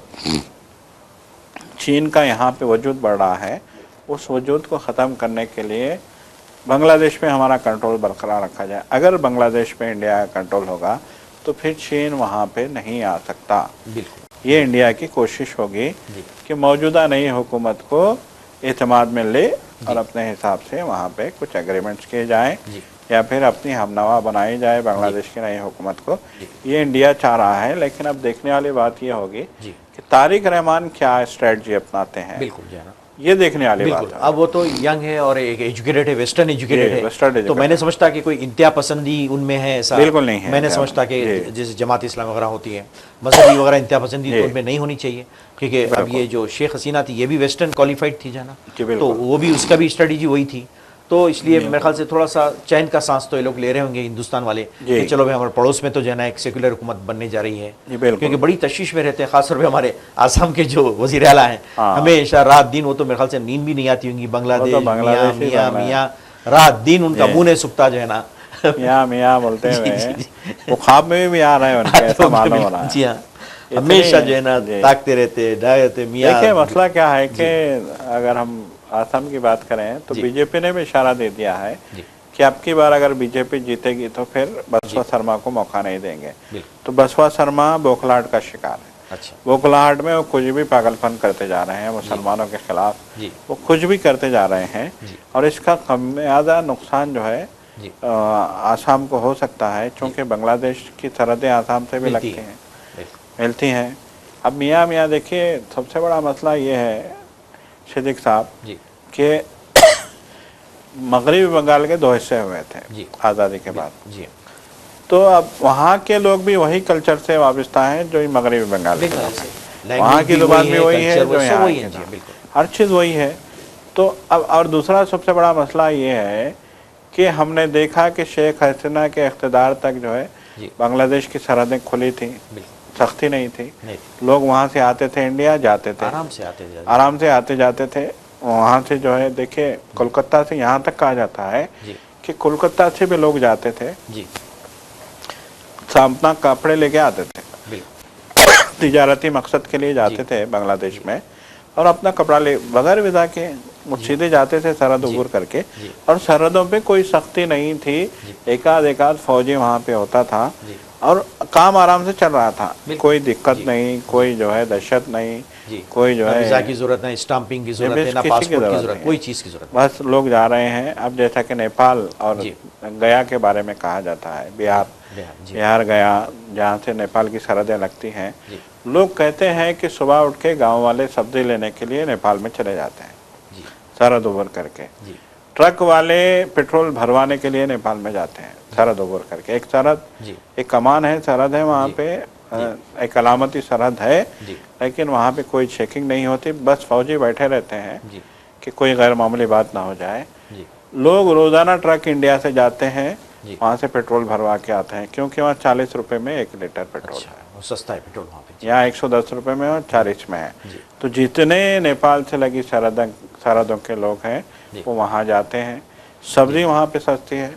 चीन का यहाँ पे वजूद बढ़ रहा है उस वजूद को ख़त्म करने के लिए बांग्लादेश में हमारा कंट्रोल बरकरार रखा जाए। अगर बांग्लादेश में इंडिया का कंट्रोल होगा तो फिर चीन वहाँ पे नहीं आ सकता। बिल्कुल ये इंडिया की कोशिश होगी कि मौजूदा नई हुकूमत को एतमाद में ले और अपने हिसाब से वहाँ पे कुछ एग्रीमेंट्स किए जाएँ या फिर अपनी हमनवा बनाई जाए बांग्लादेश की नई हुकूमत को। ये इंडिया चाह रहा है। लेकिन अब देखने वाली बात यह होगी कि तारिक रहमान क्या स्ट्रेटजी अपनाते हैं। बिल्कुल ये देखने वाली बात है। अब वो तो यंग है और एक एजुकेटेड है, वेस्टर्न एजुकेटेड है, तो मैंने समझता कि कोई इंतहा पसंदी उनमें है, ऐसा बिल्कुल नहीं है। मैंने समझता कि जैसे जमात इस्लाम वगैरह होती है, मजहबी वगैरह इंतहा पसंदी तो उनमें नहीं होनी चाहिए, क्योंकि अब ये जो शेख हसीना थी ये भी वेस्टर्न क्वालिफाइड थी जाना, तो वो भी उसका भी स्ट्रेटेजी वही थी। तो इसलिए मेरे ख्याल से थोड़ा सा चैन का सांस तो ये लोग ले रहे होंगे हिंदुस्तान वाले कि चलो भाई हमारे पड़ोस में तो जो है ना एक सेक्युलर हुकूमत बनने जा रही है, क्योंकि बड़ी तशवीश में रहते हैं। खासतौर पे हमारे आसाम के जो वज़ीर आला हैं, हमेशा रात दिन वो तो मेरे ख्याल से नींद भी नहीं आती होंगी। बांग्लादेश मियाँ मियाँ रात दिन उनका मुँह नहीं सुखता जो है ना, मियाँ मियाँ बोलते हैं। वो ख्वाब में भी आ रहे हैं उनके, ऐसा मालूम हो रहा है। जी हाँ, हमेशा जो है ना ताकते रहते डायते मियाँ। देखिए मसला क्या है कि अगर हम आसाम की बात करें तो बीजेपी ने भी इशारा दे दिया है कि अब की बार अगर बीजेपी जीतेगी तो फिर बसवा शर्मा को मौका नहीं देंगे। तो बसवा शर्मा बौखलाहट का शिकार है। अच्छा। बौखलाहट में वो कुछ भी पागलपन करते जा रहे हैं मुसलमानों के खिलाफ, वो कुछ भी करते जा रहे हैं और इसका खामियाजा नुकसान जो है आसाम को हो सकता है, क्योंकि बांग्लादेश की सरहदें आसाम से भी लगती हैं, मिलती हैं। अब मियाँ मियाँ देखिए सबसे बड़ा मसला ये है सिद्दीक साहब कि मगरबी बंगाल के दो हिस्से हुए थे आज़ादी के बाद। तो अब वहाँ के लोग भी वही कल्चर से वाबस्ता हैं जो मगरबी बंगाल के लोग हैं। वहाँ की ज़ुबान भी वही है जो यहाँ की, हर चीज़ वही है। तो अब और दूसरा सबसे बड़ा मसला ये है कि हमने देखा कि शेख हसीना के इख्तिदार तक जो है बांग्लादेश की सरहदें खुली थी, सख्ती नहीं थी। लोग वहाँ से आते थे इंडिया, जाते थे, आराम से आते जाते थे। वहाँ से जो है देखिए कोलकाता से यहाँ तक कहा जाता है जी कि कोलकाता से भी लोग जाते थे जी, अपना कपड़े लेके आते थे, बिल्कुल तिजारती मकसद के लिए जाते थे बांग्लादेश में, और अपना कपड़ा ले बगैर वीज़ा के वो सीधे जाते थे सरहद अबूर करके। और सरहदों पे कोई सख्ती नहीं थी, एकाध फौजी वहाँ पे होता था और काम आराम से चल रहा था, कोई दिक्कत नहीं, कोई जो है दहशत नहीं, कोई जो है वीज़ा की जरूरत नहीं, स्टाम्पिंग की जरूरत है, ना पासपोर्ट की जरूरत, कोई चीज़ की जरूरत, बस लोग जा रहे हैं। अब जैसा कि नेपाल और गया के बारे में कहा जाता है, बिहार गया जहाँ से नेपाल की सरहदें लगती हैं, लोग कहते हैं कि सुबह उठ के गाँव वाले सब्जी लेने के लिए नेपाल में चले जाते हैं सरहद उबर करके, ट्रक वाले पेट्रोल भरवाने के लिए नेपाल में जाते हैं सरहद उबर करके। एक सरहद, एक कमान है, सरहद है वहाँ पे, एक अलामती सरहद है, लेकिन वहाँ पे कोई चेकिंग नहीं होती, बस फौजी बैठे रहते हैं कि कोई गैर मामूली बात ना हो जाए। लोग रोज़ाना ट्रक इंडिया से जाते हैं, वहाँ से पेट्रोल भरवा के आते हैं, क्योंकि वहाँ 40 रुपये में 1 लीटर पेट्रोल है, सस्ता है पेट्रोल वहाँ पे। यहाँ 110 रुपये में और 40 में है। तो जितने नेपाल से लगी सरहदों के लोग हैं वो वहाँ जाते हैं, सब्जी वहाँ पे सस्ती है,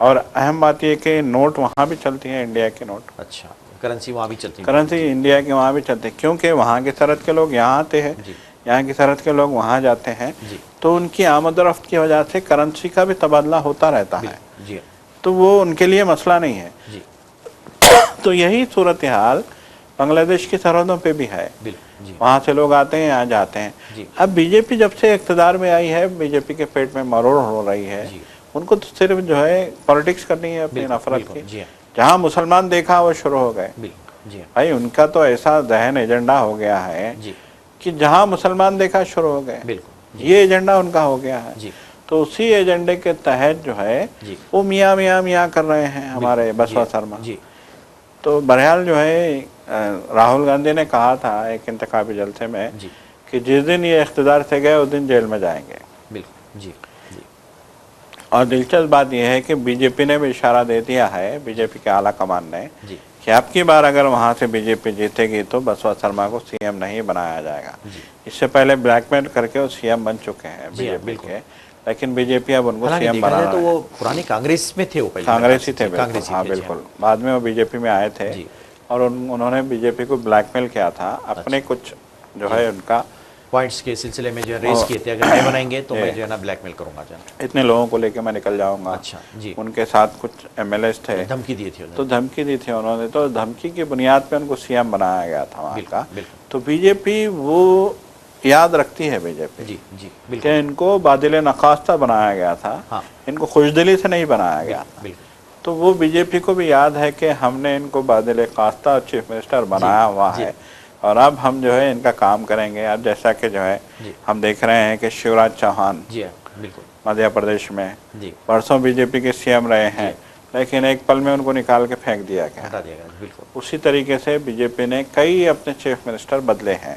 और अहम बात यह कि नोट वहाँ भी चलती है, इंडिया के नोट। अच्छा, करेंसी वहाँ भी चलती है, करेंसी इंडिया के वहाँ भी चलती है, क्योंकि वहाँ के सरहद के लोग यहाँ आते हैं, यहाँ की सरहद के लोग वहाँ जाते हैं, तो उनकी आमद रफ्त की वजह से करेंसी का भी तबादला होता रहता है, तो वो उनके लिए मसला नहीं है। तो यही सूरत हाल बांग्लादेश की सरहदों पे भी है, वहाँ से लोग आते हैं, यहाँ जाते हैं। अब बीजेपी जब से इक़्तिदार में आई है, बीजेपी के पेट में मरोड़ हो रही है, उनको तो सिर्फ जो है पॉलिटिक्स करनी है अपनी नफरत की। जहाँ मुसलमान देखा वो शुरू हो गए भाई, उनका तो ऐसा दहन एजेंडा हो गया है कि जहाँ मुसलमान देखा शुरू हो गए, ये एजेंडा उनका हो गया है। तो उसी एजेंडे के तहत जो है वो मियाँ मियाँ मियाँ कर रहे हैं हमारे बसवा शर्मा। तो बहरहाल जो है राहुल गांधी ने कहा था एक इंतखाबी जलसे में कि जिस दिन ये इख्तिदार से गए उस दिन जेल में जाएंगे। बिल्कुल जी। और दिलचस्प बात यह है कि बीजेपी ने भी इशारा दे दिया है, बीजेपी के आला कमान ने, कि अब की बार अगर वहाँ से बीजेपी जीतेगी तो बसवा शर्मा को सीएम नहीं बनाया जाएगा। इससे पहले ब्लैकमेल करके वो सीएम बन चुके हैं बीजेपी के, लेकिन बीजेपी अब उनको सीएम बना रहा है। तो वो पुरानी कांग्रेस में थे, वो पहले कांग्रेस ही थे, हाँ बिल्कुल, बाद में वो बीजेपी में आए थे और उन्होंने बीजेपी को ब्लैकमेल किया था, अपने कुछ जो है उनका पॉइंट्स के सिलसिले में जो रेस किए थे, अगर नहीं बनाएंगे तो मैं जो है ना ब्लैकमेल करूंगा, इतने लोगों को लेके मैं निकल जाऊंगा। अच्छा जी। उनके साथ कुछ एमएलएस थे, धमकी दी थी, तो धमकी दी थी उन्होंने, तो धमकी की बुनियाद पे उनको सीएम बनाया गया था वहाँ का। तो बीजेपी वो याद रखती है, बीजेपी कि इनको बादिल नखास्ता बनाया गया था, इनको खुशदिली से नहीं बनाया गया। तो वो बीजेपी को भी याद है कि हमने इनको बादिल खास्ता चीफ मिनिस्टर बनाया हुआ है और अब हम जो है इनका काम करेंगे। अब जैसा कि जो है हम देख रहे हैं कि शिवराज चौहान मध्य प्रदेश में परसों बीजेपी के सीएम रहे हैं, लेकिन एक पल में उनको निकाल के फेंक दिया गया। उसी तरीके से बीजेपी ने कई अपने चीफ मिनिस्टर बदले हैं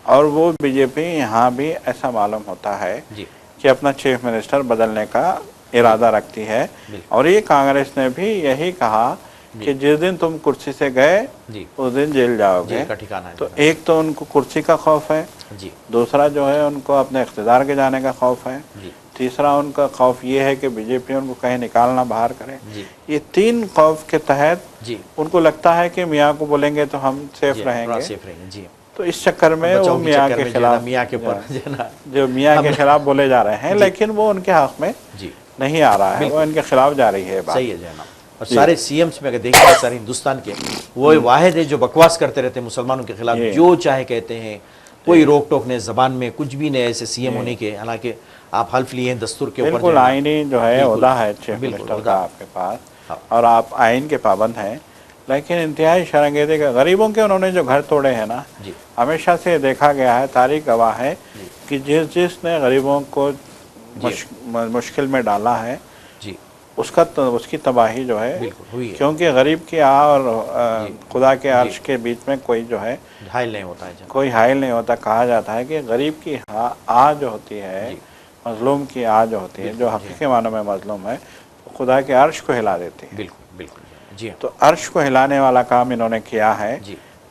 और वो बीजेपी यहाँ भी ऐसा मालूम होता है कि अपना चीफ मिनिस्टर बदलने का इरादा रखती है। और ये कांग्रेस ने भी यही कहा कि जिस दिन तुम कुर्सी से गए उस दिन जेल जाओगे। तो एक तो उनको कुर्सी का खौफ है, दूसरा जो है उनको अपने इख्तिदार के जाने का खौफ है, तीसरा उनका खौफ ये है कि बीजेपी उनको कहीं निकालना बाहर करे। ये तीन खौफ के तहत उनको लगता है कि मियाँ को बोलेंगे तो हम सेफ रहेंगे। तो इस चक्कर में वो मियाँ के खिलाफ, जो मियाँ के खिलाफ बोले जा रहे हैं, लेकिन वो उनके हक में नहीं आ रहा है, वो इनके खिलाफ जा रही है बात। सही है जनाब। और सारे सीएम्स में अगर देखें सारे हिंदुस्तान के, वो वाहिद है जो बकवास करते रहते हैं मुसलमानों के खिलाफ, जो चाहे कहते हैं, कोई रोक टोक नहीं, जबान में कुछ भी नहीं ऐसे सीएम होने के। हालांकि आप हल्फ लिए हैं दस्तूर के ऊपर, बिल्कुल आईनी जो है ओहदा है चीफ मिनिस्टर का आपके पास और आप आइन के पाबंद हैं, लेकिन इंतहाई शर्मिंदगी का गरीबों के उन्होंने जो घर तोड़े हैं ना, हमेशा से देखा गया है, तारीख गवाह है कि जिसने गरीबों को मुश्किल में डाला है उसकी तबाही जो है, क्योंकि गरीब की आह और खुदा के अर्श के बीच में कोई जो है हाइल नहीं होता है, कोई हाइल नहीं होता। कहा जाता है कि गरीब की आह जो होती है, मजलूम की आह जो होती है, जो हकीकी मानों में मजलूम है, वो खुदा के अर्श को हिला देती है। बिल्कुल बिल्कुल जी। तो अर्श को हिलाने वाला काम इन्होंने किया है।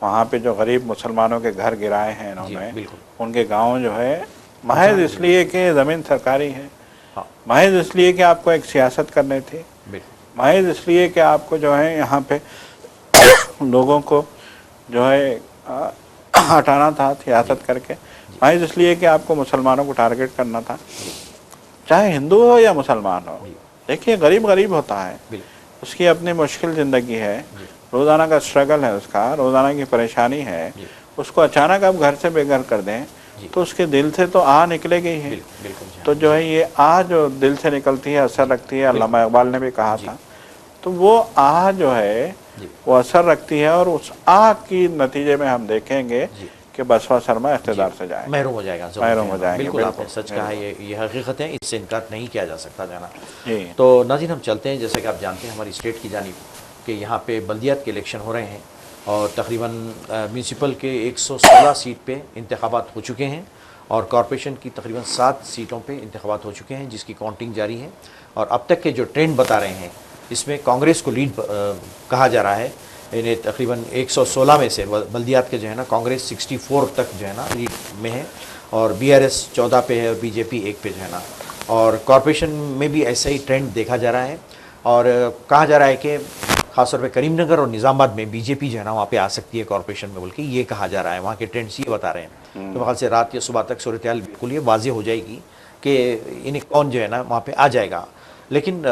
वहाँ पे जो गरीब मुसलमानों के घर गिराए हैं इन्होंने, उनके गाँव जो है महज इसलिए कि ज़मीन सरकारी है, हाँ। महज इसलिए कि आपको एक सियासत करनी थी, महज इसलिए कि आपको जो है यहाँ पे लोगों को जो है हटाना था सियासत करके, महज इसलिए कि आपको मुसलमानों को टारगेट करना था, चाहे हिंदू हो या मुसलमान हो। देखिए गरीब गरीब होता है, उसकी अपनी मुश्किल ज़िंदगी है, रोज़ाना का स्ट्रगल है, उसका रोज़ाना की परेशानी है, उसको अचानक आप घर से बेघर कर दें तो उसके दिल से तो आ निकलेगी ही। तो जो है ये आ जो दिल से निकलती है, असर रखती है, अल्लामा इकबाल ने भी कहा था, तो वो आ जो है वो असर रखती है, और उस आ की नतीजे में हम देखेंगे कि बसपा शर्मा इख्तिदार से जाएगा, महरूम हो जाएगा, महरूम हो जाएंगे। बिल्कुल आपने सच कहा है, ये हकीकत है, इससे इनकार नहीं किया जा सकता जाना। तो नाज़रीन हम चलते हैं, जैसे कि आप जानते हैं हमारी स्टेट की जानिब कि यहाँ पे बल्दियात के इलेक्शन हो रहे हैं और तकरीबन म्यूनसिपल के 116 सीट पे इंतखाबात हो चुके हैं और कॉरपोरेशन की तकरीबन 7 सीटों पे इंतखाबात हो चुके हैं, जिसकी काउंटिंग जारी है। और अब तक के जो ट्रेंड बता रहे हैं इसमें कांग्रेस को लीड कहा जा रहा है। इन्हें तकरीबन 116 में से बल्दियात के जो है ना कांग्रेस 64 तक जो है ना लीड में है, और BRS 14 पे है और BJP 1 पे जो है ना, और कॉरपोरेशन में भी ऐसा ही ट्रेंड देखा जा रहा है। और कहा जा रहा है कि खासतौर पे करीमनगर और निज़ामाबाद में BJP जो है ना वहाँ पे आ सकती है कॉरपोरेशन में, बोल के ये कहा जा रहा है, वहाँ के ट्रेंड्स ये बता रहे हैं। तो बहाल से रात या सुबह तक सूरत हाल बिल्कुल ये वाज़े हो जाएगी कि इन्हें कौन जो है ना वहाँ पे आ जाएगा। लेकिन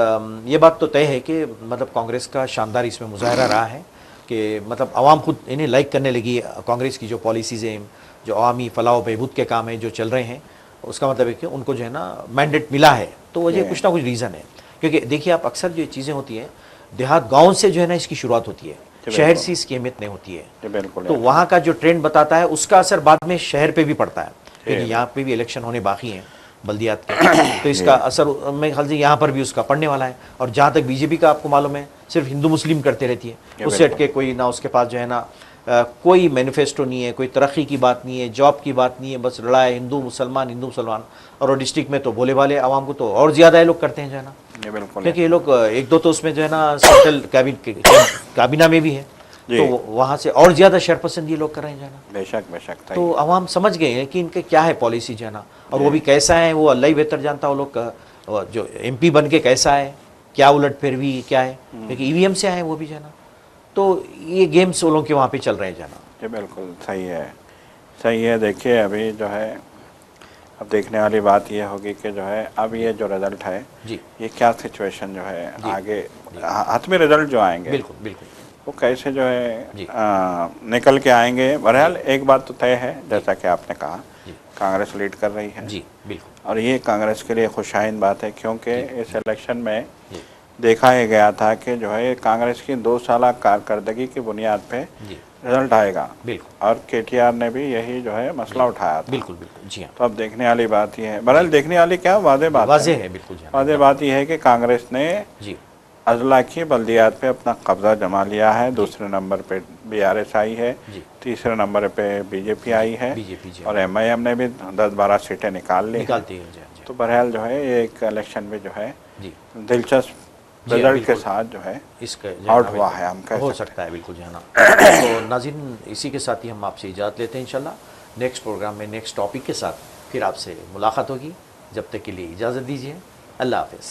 ये बात तो तय है कि मतलब कांग्रेस का शानदार इसमें मुजाहरा रहा है कि मतलब आवाम खुद इन्हें लाइक करने लगी। कांग्रेस की जो पॉलिसीज़ हैं, जो अवामी फलाह व बहबूद के काम हैं जो चल रहे हैं, उसका मतलब है कि उनको जो है ना मैंडेट मिला है, तो वजह कुछ ना कुछ रीज़न है। क्योंकि देखिए आप अक्सर जो चीज़ें होती हैं देहात गांव से जो है ना इसकी शुरुआत होती है, शहर से इसकी अहमियत नहीं होती है। तो वहाँ का जो ट्रेंड बताता है उसका असर बाद में शहर पे भी पड़ता है, क्योंकि यहाँ पे भी इलेक्शन होने बाकी हैं बल्दियात के, तो इसका असर मेरे ख्याल से यहाँ पर भी उसका पड़ने वाला है। और जहाँ तक BJP का आपको मालूम है सिर्फ हिंदू मुस्लिम करते रहती है, उससे हट के कोई ना उसके पास जो है ना कोई मैनिफेस्टो नहीं है, कोई तरक्की की बात नहीं है, जॉब की बात नहीं है, बस लड़ाई हिंदू मुसलमान। और डिस्ट्रिक्ट में तो बोले वाले आवाम को तो और ज़्यादा ये लोग करते हैं जो है ना, क्योंकि ये लोग एक दो तो उसमें जो है ना सेंट्रल काबीना में भी है, तो वहाँ से और ज़्यादा शरपसंद ये लोग कर रहे हैं जो है ना। बेशक तो आवाम समझ गए हैं कि इनके क्या है पॉलिसी जो है ना, और वो भी कैसा है वो अल्लाह ही बेहतर जानता है। वो लोग जो MP बन के कैसा है, क्या उलट फिर भी क्या है, क्योंकि EVM से आए वो भी जो है ना, तो ये गेम्स वो लोग के वहाँ पे चल रहे हैं जाना। जी बिल्कुल सही है। देखिए अभी जो है अब देखने वाली बात ये होगी कि जो है अब ये जो रिजल्ट है जी, ये क्या सिचुएशन जो है आगे हाथ में रिजल्ट जो आएंगे बिल्कुल वो कैसे जो है निकल के आएंगे। बहरहाल एक बात तो तय है, जैसा कि आपने कहा कांग्रेस लीड कर रही है जी, बिल्कुल, और ये कांग्रेस के लिए खुशाइन बात है, क्योंकि इस इलेक्शन में देखा ही गया था कि जो है कांग्रेस की 2 साल कारकर्दगी की बुनियाद पे रिजल्ट आएगा, और KTR ने भी यही जो है मसला उठाया था। बिल्कुल जी हाँ। तो अब देखने वाली बात यह है, बहरहाल देखने वाली क्या वादे है बिल्कुल वादे बात यह है कि कांग्रेस ने अजला की बल्दियात पे अपना कब्जा जमा लिया है, दूसरे नंबर पे BRS आई है, तीसरे नंबर पे BJP आई है, और MIM ने भी 10-12 सीटें निकालती है। तो बहरहाल जो है ये एक इलेक्शन में जो है दिलचस्प रिजल्ट के साथ जो है आउट हुआ है, हम कह हो सकता है बिल्कुल जो है ना। तो नाज़रीन इसी के साथ ही हम आपसे इजाज़त लेते हैं, इंशाल्लाह नेक्स्ट प्रोग्राम में नेक्स्ट टॉपिक के साथ फिर आपसे मुलाकात होगी। जब तक के लिए इजाज़त दीजिए, अल्लाह हाफ़िज़।